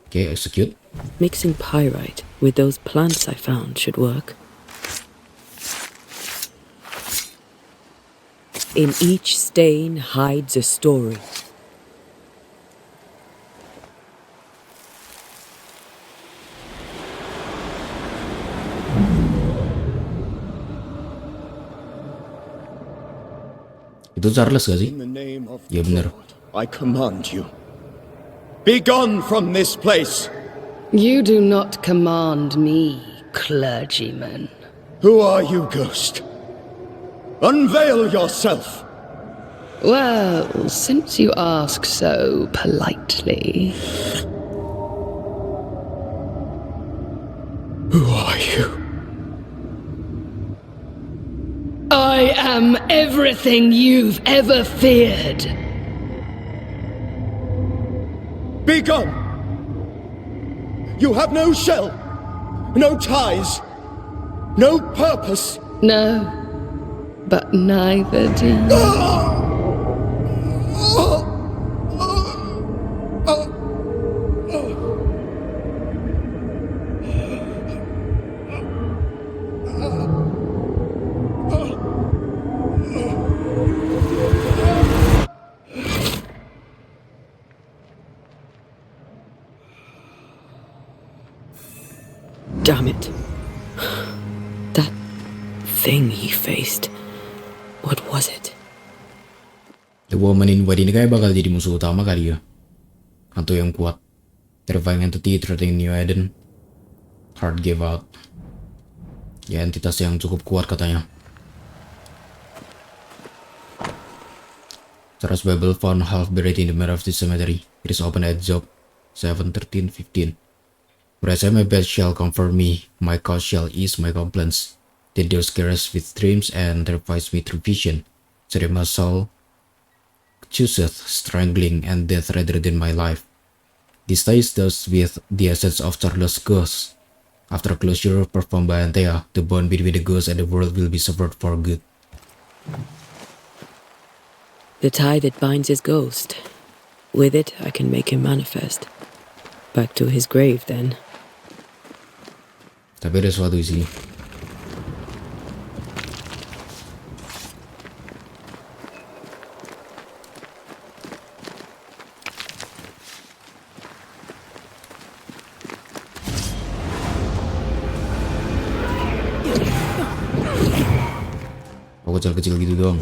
Okay, execute. Mixing pyrite with those plants I found should work. In each stain hides a story. Itu Charles gak sih? In the name of Ya bener. I command you. Be gone from this place. You do not command me, clergyman. Who are you, ghost? Unveil yourself. Well, since you ask so politely. Who are you? I am everything you've ever feared. Be gone! You have no shell, no ties, no purpose. No, but neither do you. Damn it. That thing he faced. What was it? The woman in white ini kayak bakal jadi musuh utama kali ya. Hantu yang kuat. Terrifying entity threatening New Eden. Heart gave out. Ya, entitas yang cukup kuat katanya. Sarah's Bible found half buried in the middle of the cemetery. It is open at Job 7:13-15. But I say my bed shall comfort me, my couch shall ease my complaints. Then thou scarest with dreams and terrifies me through vision. So that my soul chooseth strangling and death rather than my life. This ties thus with the essence of Charles' ghost. After closure performed by Antea, the bond between the ghost and the world will be severed for good. The tie that binds his ghost. With it, I can make him manifest. Back to his grave, then. Tapi ada sesuatu di sini. Oh, kecil-kecil gitu doang.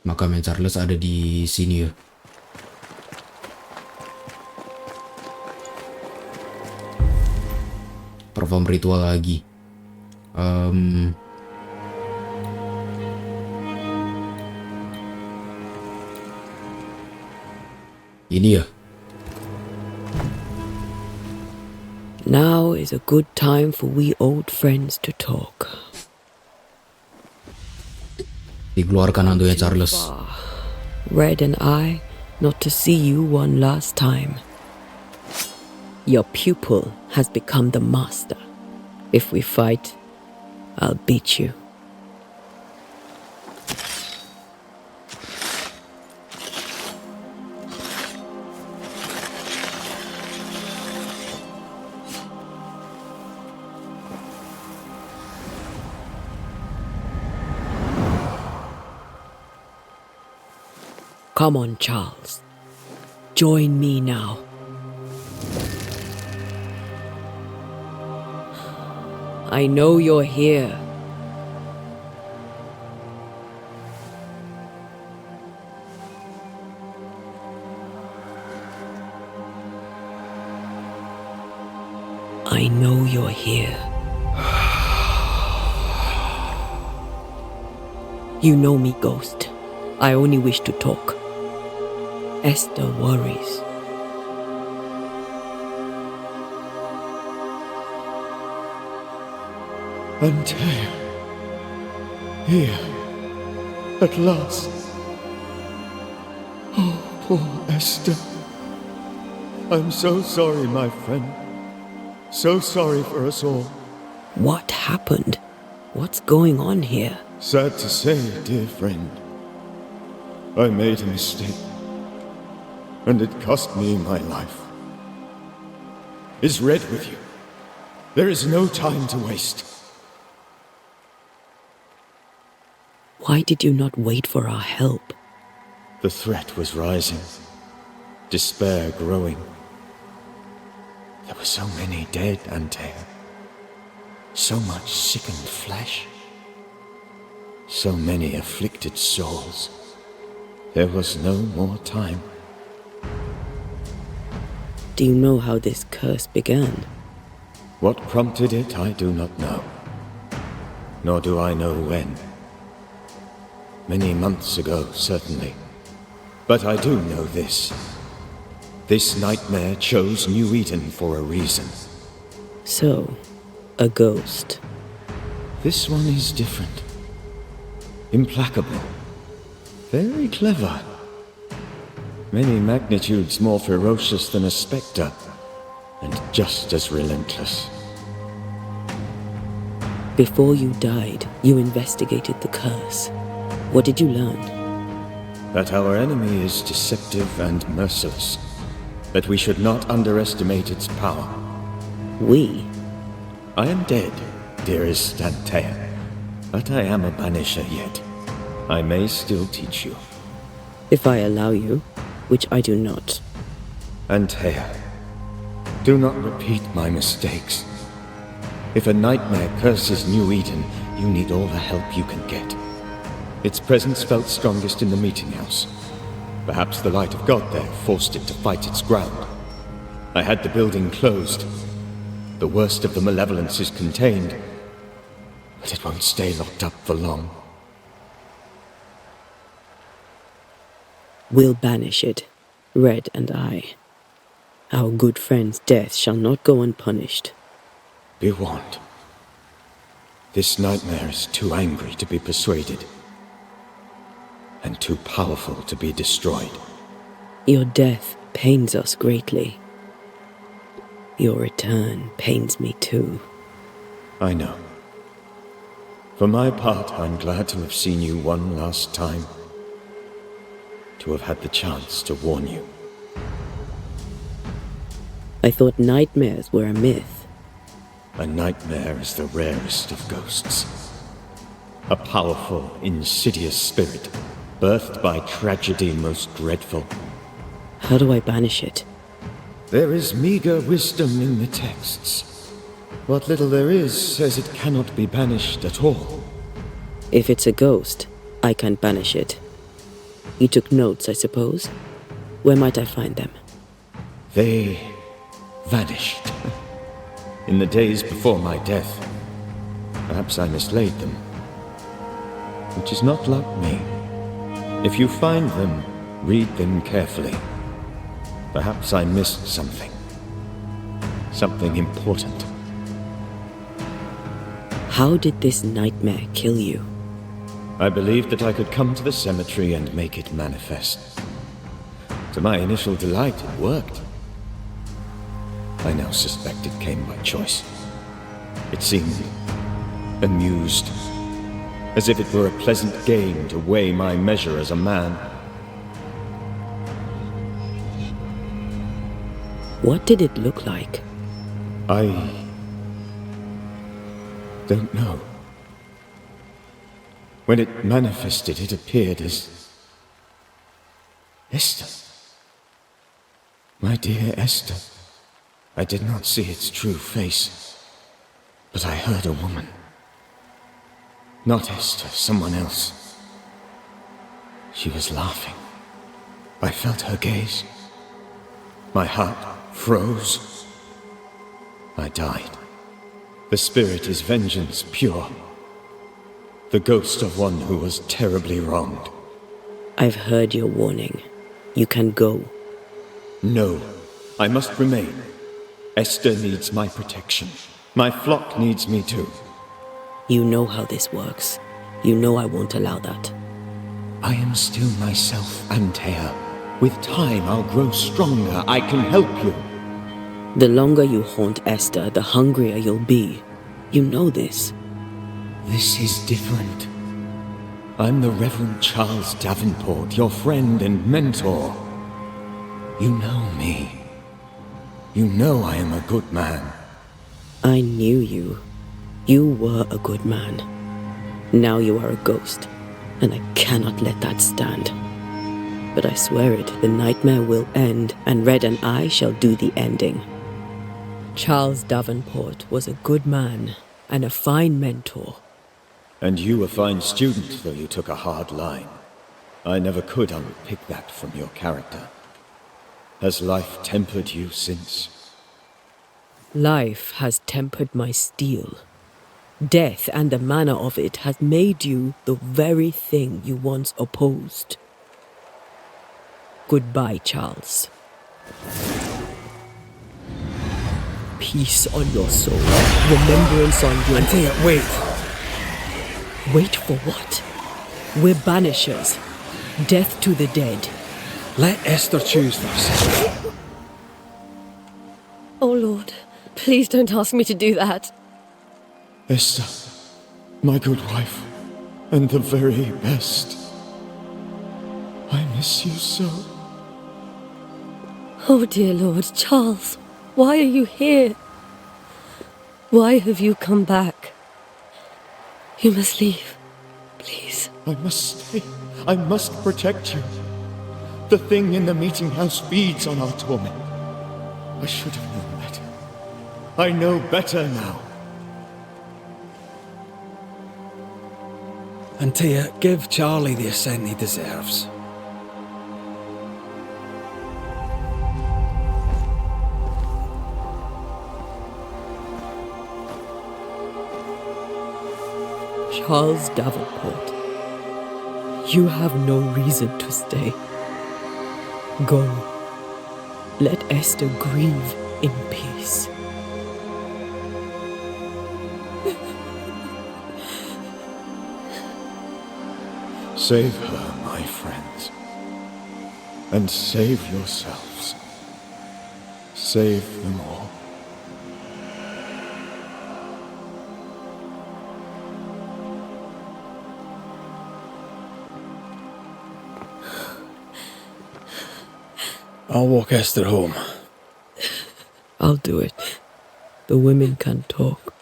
Makamnya Charles ada di sini ya. Perform ritual lagi. Ini ya. Now is a good time for we old friends to talk. Dikeluarkan hantunya Charles. Red and I, not to see you one last time. Your pupil has become the master. If we fight, I'll beat you. Come on, Charles. Join me now. I know you're here. I know you're here. You know me, Ghost. I only wish to talk. Esther worries. Antea. Here. At last. Oh, poor Esther. I'm so sorry, my friend. So sorry for us all. What happened? What's going on here? Sad to say, dear friend. I made a mistake. And it cost me my life. Is Red with you? There is no time to waste. Why did you not wait for our help? The threat was rising. Despair growing. There were so many dead, Antea. So much sickened flesh. So many afflicted souls. There was no more time. Do you know how this curse began? What prompted it, I do not know. Nor do I know when. Many months ago, certainly. But I do know this. This nightmare chose New Eden for a reason. So, a ghost. This one is different. Implacable. Very clever. Many magnitudes more ferocious than a spectre, and just as relentless. Before you died, you investigated the curse. What did you learn? That our enemy is deceptive and merciless. That we should not underestimate its power. We? I am dead, dearest Antea, but I am a Banisher yet. I may still teach you. If I allow you, which I do not. Antea, do not repeat my mistakes. If a nightmare curses New Eden, you need all the help you can get. Its presence felt strongest in the meeting house. Perhaps the light of God there forced it to fight its ground. I had the building closed. The worst of the malevolence is contained, but it won't stay locked up for long. We'll banish it, Red and I. Our good friend's death shall not go unpunished. Be warned. This nightmare is too angry to be persuaded, and too powerful to be destroyed. Your death pains us greatly. Your return pains me too. I know. For my part, I'm glad to have seen you one last time. To have had the chance to warn you. I thought nightmares were a myth. A nightmare is the rarest of ghosts. A powerful, insidious spirit, birthed by tragedy most dreadful. How do I banish it? There is meager wisdom in the texts. What little there is says it cannot be banished at all. If it's a ghost, I can't banish it. You took notes, I suppose? Where might I find them? They vanished. In the days before my death. Perhaps I mislaid them. Which is not like me. If you find them, read them carefully. Perhaps I missed something. Something important. How did this nightmare kill you? I believed that I could come to the cemetery and make it manifest. To my initial delight, it worked. I now suspect it came by choice. It seemed amused, as if it were a pleasant game to weigh my measure as a man. What did it look like? I don't know. When it manifested, it appeared as Esther. My dear Esther. I did not see its true face, but I heard a woman. Not Esther, someone else. She was laughing. I felt her gaze. My heart froze. I died. The spirit is vengeance pure. The ghost of one who was terribly wronged. I've heard your warning. You can go. No, I must remain. Esther needs my protection. My flock needs me too. You know how this works. You know I won't allow that. I am still myself, Antea. With time, I'll grow stronger. I can help you. The longer you haunt Esther, the hungrier you'll be. You know this. This is different. I'm the Reverend Charles Davenport, your friend and mentor. You know me. You know I am a good man. I knew you. You were a good man. Now you are a ghost, and I cannot let that stand. But I swear it, the nightmare will end, and Red and I shall do the ending. Charles Davenport was a good man and a fine mentor. And you a fine student, though you took a hard line. I never could unpick that from your character. Has life tempered you since? Life has tempered my steel. Death and the manner of it has made you the very thing you once opposed. Goodbye, Charles. Peace on your soul. Remembrance on your... Antea, wait. Wait for what? We're banishers. Death to the dead. Let Esther choose first. Oh, Lord, please don't ask me to do that. Esther, my good wife, and the very best. I miss you so. Oh, dear Lord, Charles, why are you here? Why have you come back? You must leave, please. I must stay. I must protect you. The thing in the meeting house feeds on our torment. I should have known better. I know better now. Antea, give Charlie the ascent he deserves. Charles Davenport, you have no reason to stay. Go. Let Esther grieve in peace. Save her, my friends. And save yourselves. Save them all. I'll walk Esther home. I'll do it. The women can talk.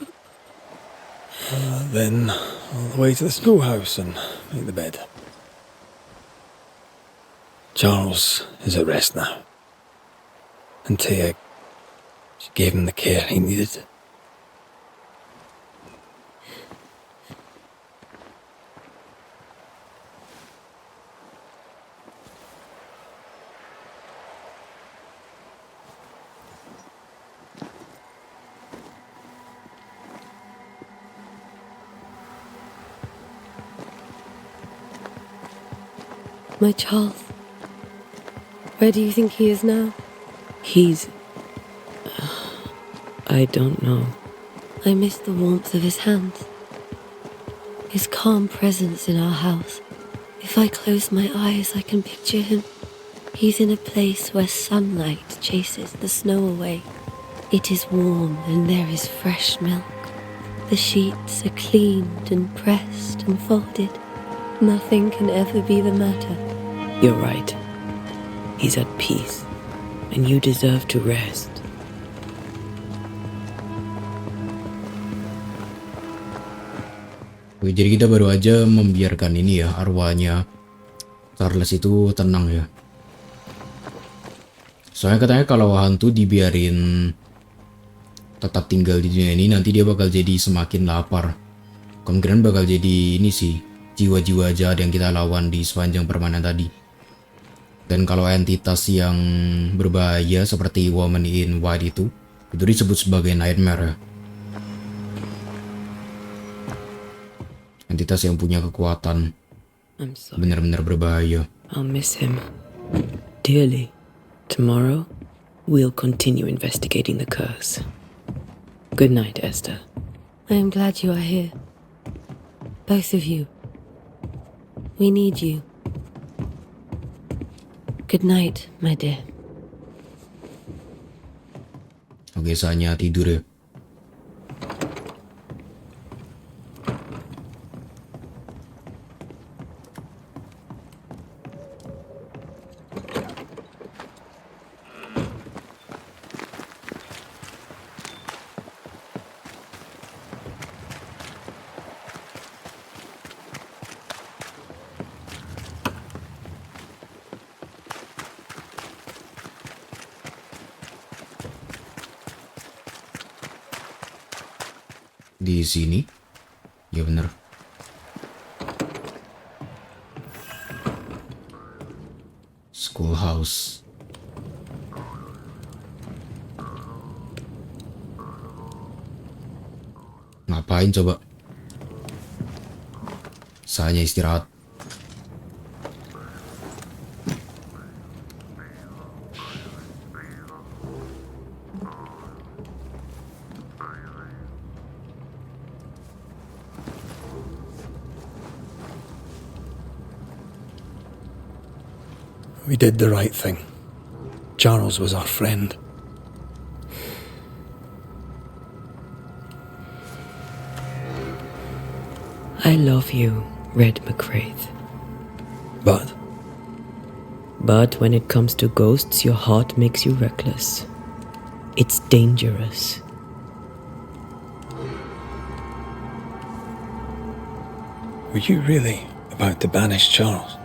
Then all the way to the schoolhouse and make the bed. Charles is at rest now. Antea, she gave him the care he needed. My Charles, where do you think he is now? He's... I don't know. I miss the warmth of his hands. His calm presence in our house. If I close my eyes, I can picture him. He's in a place where sunlight chases the snow away. It is warm and there is fresh milk. The sheets are cleaned and pressed and folded. Nothing can ever be the matter. You're right. He's at peace, and you deserve to rest. Oke, jadi kita baru aja membiarkan ini ya, arwahnya Charles itu tenang ya. Soalnya katanya kalau hantu dibiarin tetap tinggal di dunia ini, nanti dia bakal jadi semakin lapar. Kemungkinan bakal jadi ini sih, jiwa-jiwa jahat yang kita lawan di sepanjang permainan tadi. Dan kalau entitas yang berbahaya seperti Woman in White itu Itu disebut sebagai nightmare ya. Entitas yang punya kekuatan benar-benar berbahaya. I'll miss him dearly. Tomorrow, we'll continue investigating the curse. Good night, Esther. I am glad you are here. Both of you. We need you. Good night, my dear. Oke, saatnya tidur ya. Di sini, ya bener. Schoolhouse. Ngapain coba? Saatnya istirahat. We did the right thing. Charles was our friend. I love you, Red McCraith. But But when it comes to ghosts, your heart makes you reckless. It's dangerous. were you really about to banish Charles?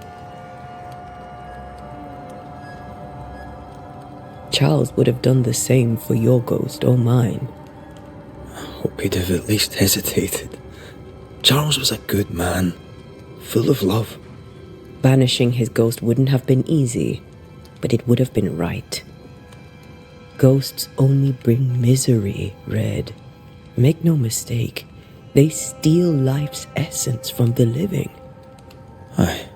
Charles would have done the same for your ghost or mine. I hope he'd have at least hesitated. Charles was a good man, full of love. Banishing his ghost wouldn't have been easy, but it would have been right. Ghosts only bring misery, Red. Make no mistake, they steal life's essence from the living. Aye.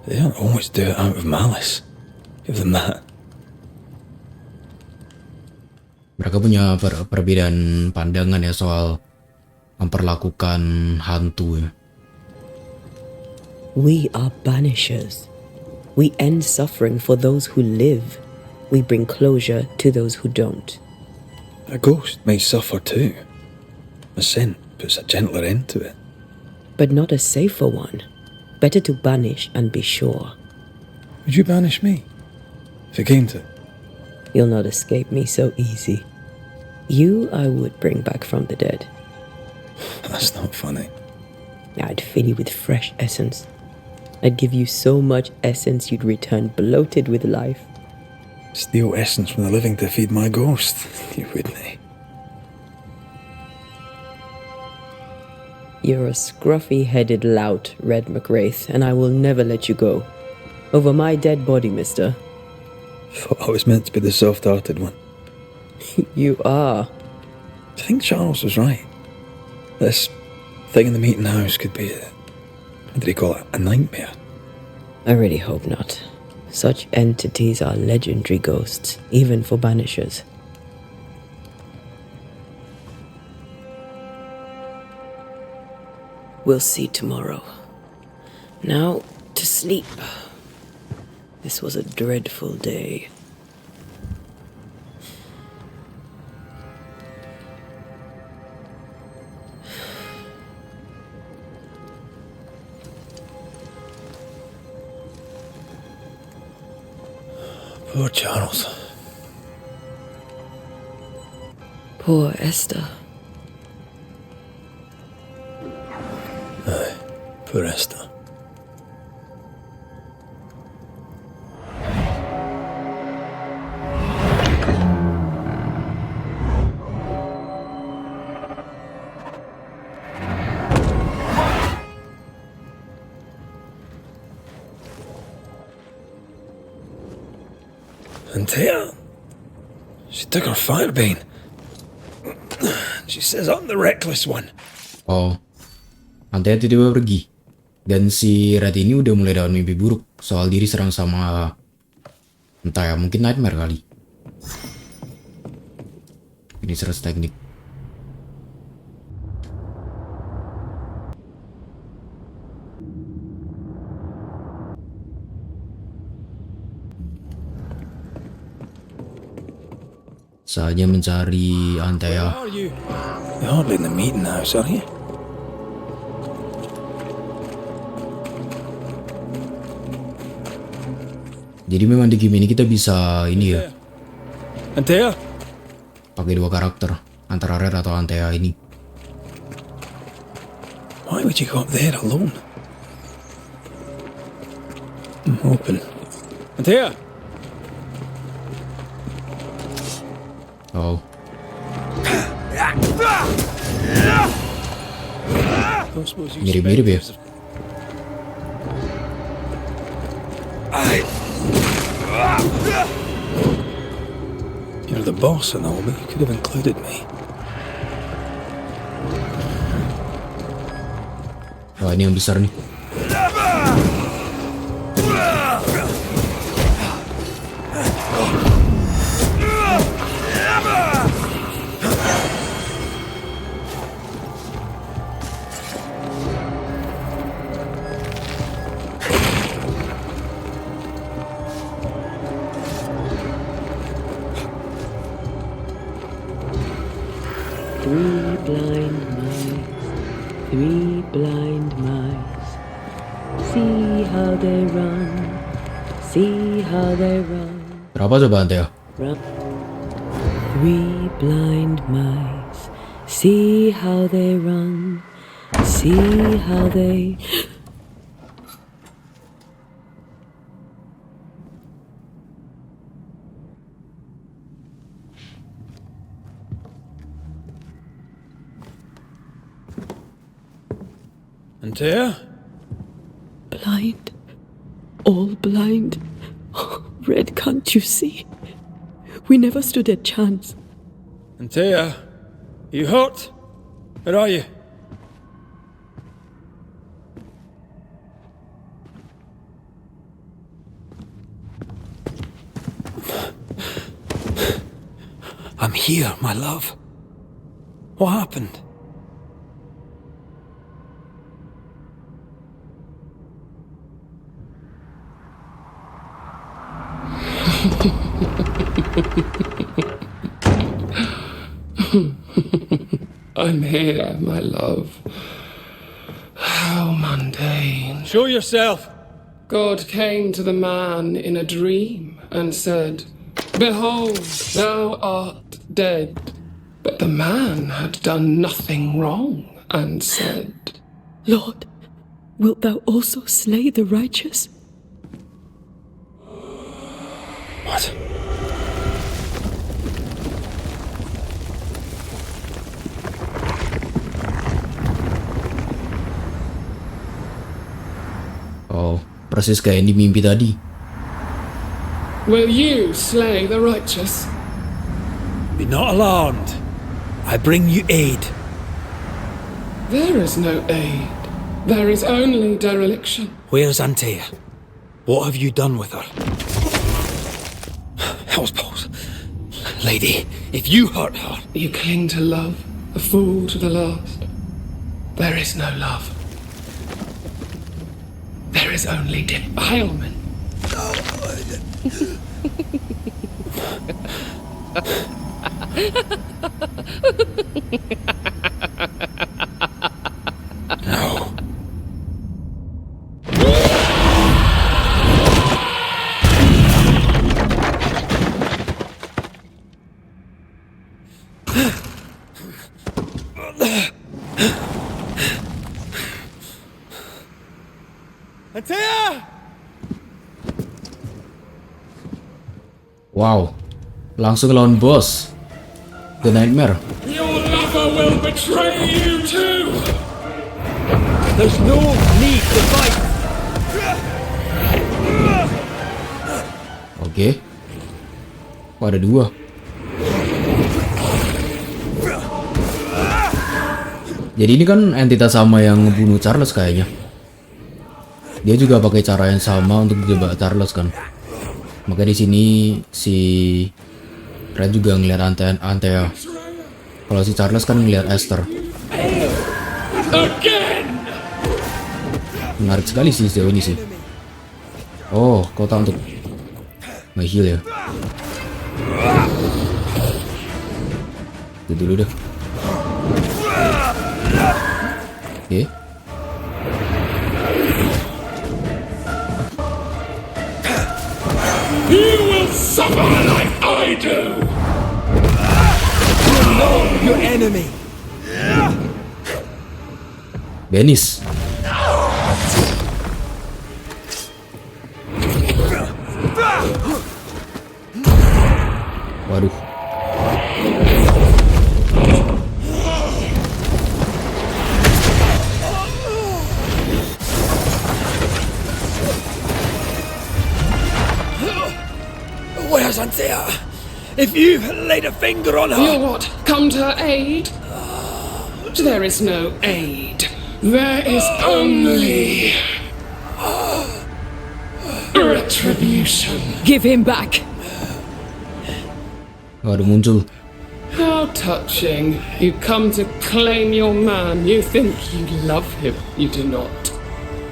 They don't always do it out of malice. Give them that. Mereka punya perbedaan pandangan ya soal memperlakukan hantu ya. We are banishers. We end suffering for those who live. We bring closure to those who don't. A ghost may suffer too. A sin puts a gentler end to it. But not a safer one. Better to banish and be sure. Would you banish me? If it came to it? You'll not escape me so easy. You I would bring back from the dead. That's not funny. I'd fill you with fresh essence. I'd give you so much essence you'd return bloated with life. Steal essence from the living to feed my ghost. You wouldn't, eh? You're a scruffy-headed lout, Red McWraith, and I will never let you go. Over my dead body, mister. Thought I was meant to be the soft-hearted one. You are. I think Charles was right. This thing in the meeting house could be what did he call it? A nightmare? I really hope not. Such entities are legendary ghosts, even for banishers. We'll see tomorrow. Now, to sleep. This was a dreadful day. Poor Charles. Poor Esther. Aye, poor Esther. And Thea, She took our firebane. She says I'm the reckless one. Oh, Antea tiba-tiba pergi. Dan si Red ini udah mulai dapat mimpi buruk soal diri serang sama entah ya, mungkin nightmare kali. Ini seres teknik. Saatnya mencari Antea. You're hardly in the meeting house, are you? Jadi memang di game ini kita bisa ini ya, Antea? pakai dua karakter antara Red atau Antea ini. Why would you go up there alone? I'm hoping. Antea? Oh, Don't suppose you mirip-mirip ya. You're the boss and all, but you could have included me. Wah, ini yang besar nih. Three blind mice. See how they run. See how they run. Berapa coba Antea? Run. Three blind mice. See how they run. See how they. Antea? Blind. All blind. Red, can't you see? We never stood a chance. Antea? You hurt? Where are you? I'm here, my love. What happened? I'm here, my love. How mundane. Show yourself! God came to the man in a dream and said, "Behold, thou art dead." But the man had done nothing wrong and said, Lord, wilt thou also slay the righteous? What? Oh, persis kayak di mimpi tadi. Will you slay the righteous? Be not alarmed. I bring you aid. There is no aid. There is only dereliction. Where's Antea? What have you done with her? Hell's balls. Lady, if you hurt her... You cling to love, a fool to the last. There is no love. There is only defilement. No. Antea! Wow, langsung lawan bos. The Nightmare. Your lover will betray you too! There's no need to fight! Oke. Oh, ada dua. Jadi ini kan entitas sama yang ngebunuh Charles kayaknya. Dia juga pakai cara yang sama untuk jebak Charles kan. Maka di sini si Red juga ngeliat Antea. Kalau si Charles kan ngeliat Esther. Menarik sekali sih sejauh ini sih. Oh, kota untuk nge-heal ya. Itu dulu deh. Oke. You will suffer like I do! You know your enemy! Banish. Waduh. Where's Antea? If you've laid a finger on her... You'll what? Come to her aid? There is no aid. There is only... retribution. Give him back. Waduh, muncul. How touching. You come to claim your man. You think you love him. You do not.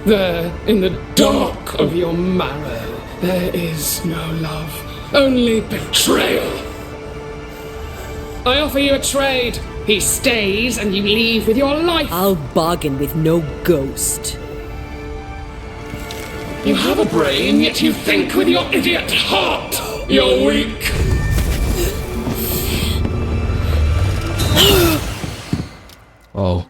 There, in the dark of your marrow, there is no love. Only betrayal. I offer you a trade. He stays and you leave with your life. I'll bargain with no ghost. You have a brain, yet you think with your idiot heart. You're weak. Oh.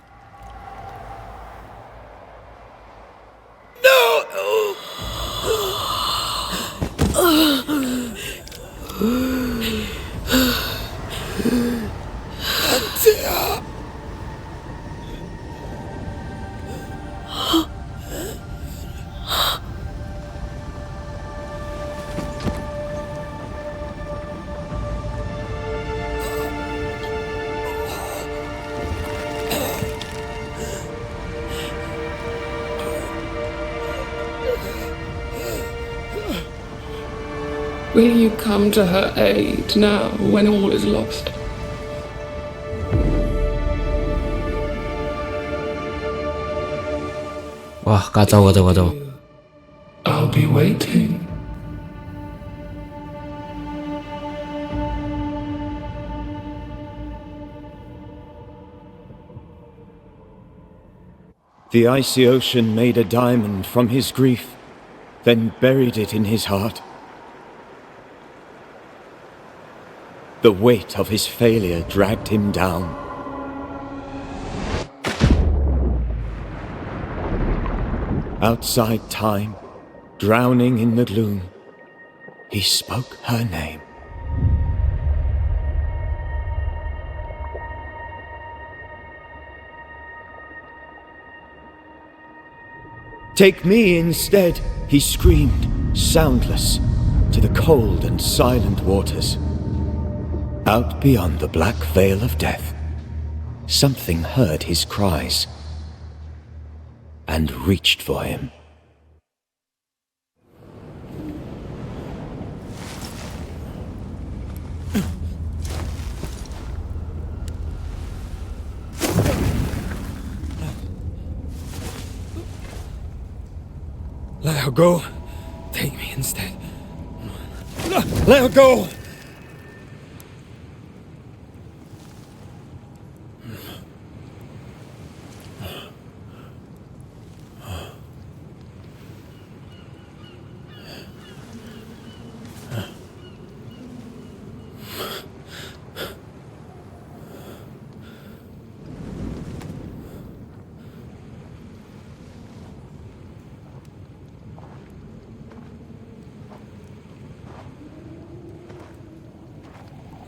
Will you come to her aid now when all is lost? Wah, kacau. I'll be waiting. The icy ocean made a diamond from his grief, then buried it in his heart. The weight of his failure dragged him down. Outside time, drowning in the gloom, he spoke her name. Take me instead, he screamed, soundless, to the cold and silent waters. Out beyond the black veil of death, something heard his cries and reached for him. Let her go. Take me instead. Let her go!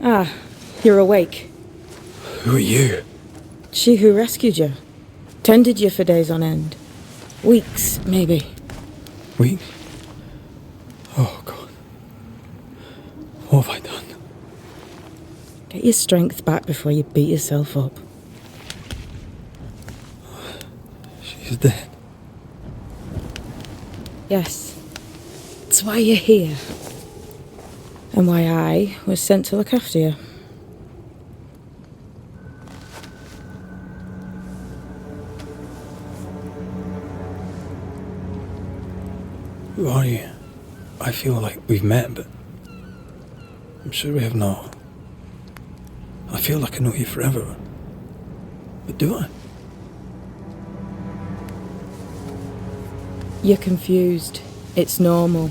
Ah, you're awake. Who are you? She who rescued you. Tended you for days on end. Weeks, maybe. Weeks? Oh, God. What have I done? Get your strength back before you beat yourself up. is dead. Yes. That's why you're here. And why I was sent to look after you. Who are you? I feel like we've met, but I'm sure we have not. I feel like I know you forever. But do I? You're confused. It's normal.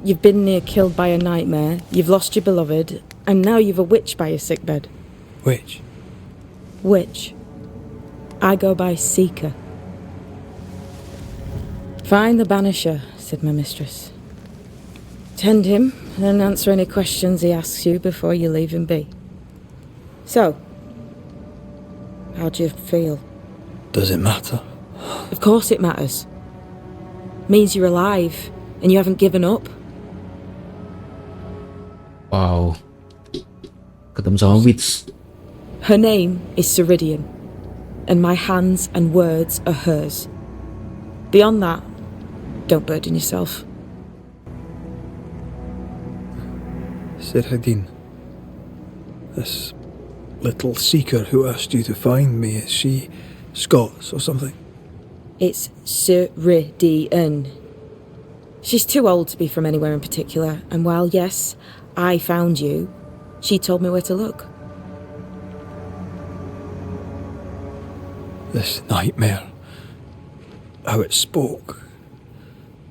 You've been near killed by a nightmare, you've lost your beloved, and now you've a witch by your sickbed. Witch? Witch. I go by Seeker. Find the Banisher, said my mistress. Tend him, and answer any questions he asks you before you leave him be. So, how do you feel? Does it matter? Of course it matters. Means you're alive, and you haven't given up. Wow. Ketemu sama witch. Her name is Ceridian, and my hands and words are hers. Beyond that, don't burden yourself. Ceridian. This little seeker who asked you to find me, is she Scots or something? It's Ceridian. She's too old to be from anywhere in particular, and while, yes, I found you, she told me where to look. This nightmare. How it spoke.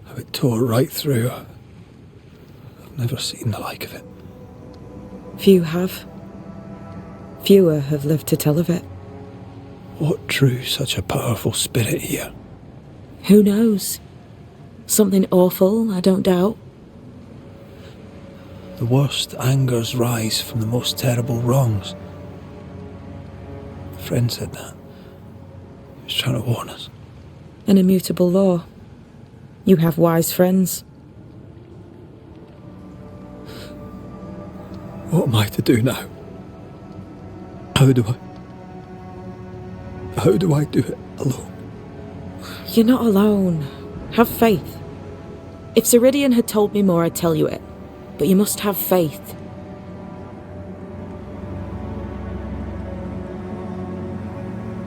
How it tore right through. I've never seen the like of it. Few have. Fewer have lived to tell of it. What drew such a powerful spirit here? Who knows? Something awful, I don't doubt. The worst angers rise from the most terrible wrongs. A friend said that. He was trying to warn us. An immutable law. You have wise friends. What am I to do now? How do I do it alone? You're not alone. Have faith. If Ceridian had told me more, I'd tell you it. But you must have faith.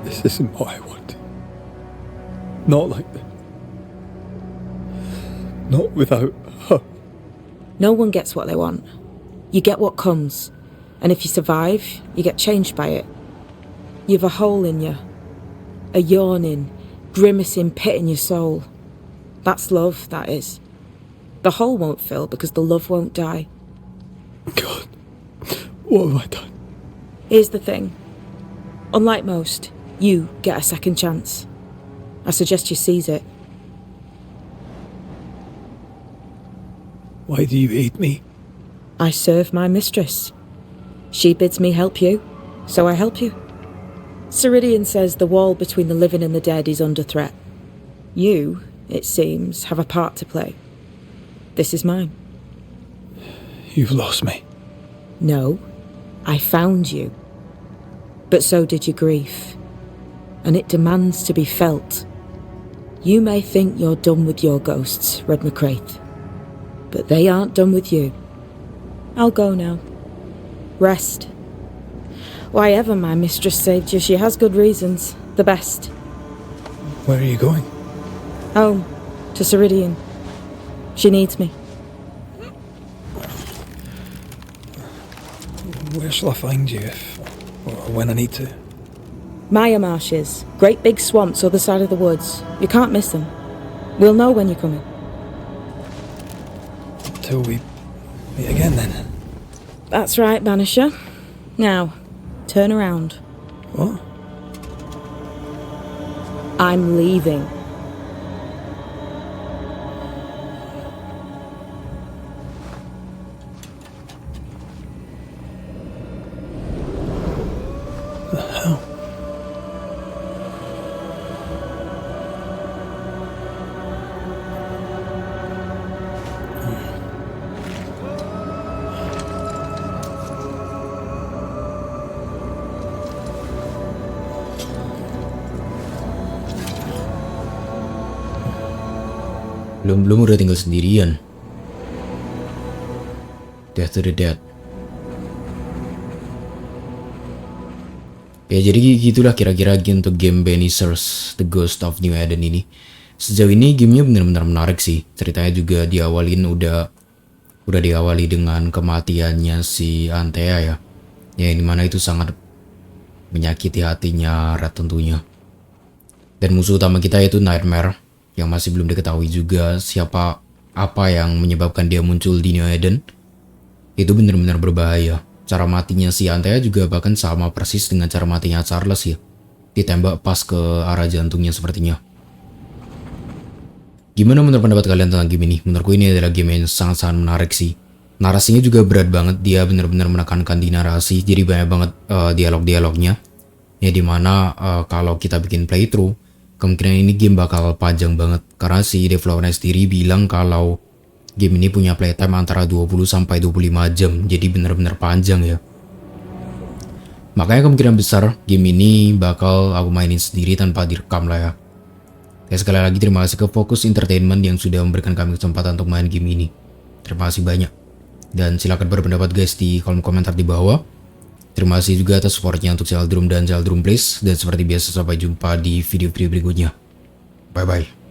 This isn't what I wanted. Not like this. Not without her. No one gets what they want. You get what comes. And if you survive, you get changed by it. You've a hole in you. A yawning, grimacing pit in your soul. That's love, that is. The hole won't fill because the love won't die. God, what have I done? Here's the thing. Unlike most, you get a second chance. I suggest you seize it. Why do you hate me? I serve my mistress. She bids me help you, so I help you. Ceridian says the wall between the living and the dead is under threat. You, it seems, have a part to play. This is mine. You've lost me. No, I found you. But so did your grief. And it demands to be felt. You may think you're done with your ghosts, Red Mcknight. But they aren't done with you. I'll go now. Rest. Why ever my mistress saved you, she has good reasons. The best. Where are you going? Home. To Ceridian. She needs me. Where shall I find you if, or when I need to? Maya marshes. Great big swamps other side of the woods. You can't miss them. We'll know when you're coming. Until we meet again then. That's right, Banisher. Now, turn around. What? I'm leaving. The hell? Belum udah tinggal sendirian. Death to the Dead. Ya jadi gitulah kira-kira untuk game Banishers The Ghost of New Eden ini. Sejauh ini gamenya benar-benar menarik sih. Ceritanya juga udah diawali dengan kematiannya si Antea ya. Ya dimana itu sangat menyakiti hatinya Red tentunya. Dan musuh utama kita yaitu Nightmare yang masih belum diketahui juga apa yang menyebabkan dia muncul di New Eden. Itu benar-benar berbahaya. Cara matinya si Antea juga bahkan sama persis dengan cara matinya Charles ya. Ditembak pas ke arah jantungnya sepertinya. Gimana menurut pendapat kalian tentang game ini? Menurutku ini adalah game yang sangat-sangat menarik sih. Narasinya juga berat banget. Dia benar-benar menekankan di narasi. Jadi banyak banget dialog-dialognya. Ya dimana kalau kita bikin playthrough, kemungkinan ini game bakal panjang banget. Karena si developernya sendiri bilang kalau game ini punya playtime antara 20 sampai 25 jam. Jadi benar-benar panjang ya. Makanya kemungkinan besar game ini bakal aku mainin sendiri tanpa direkam lah ya. Ya sekali lagi terima kasih ke Focus Entertainment yang sudah memberikan kami kesempatan untuk main game ini. Terima kasih banyak. Dan silakan berpendapat guys di kolom komentar di bawah. Terima kasih juga atas supportnya untuk channel Droomp dan channel Droomp Please. Dan seperti biasa sampai jumpa di video-video berikutnya. Bye bye.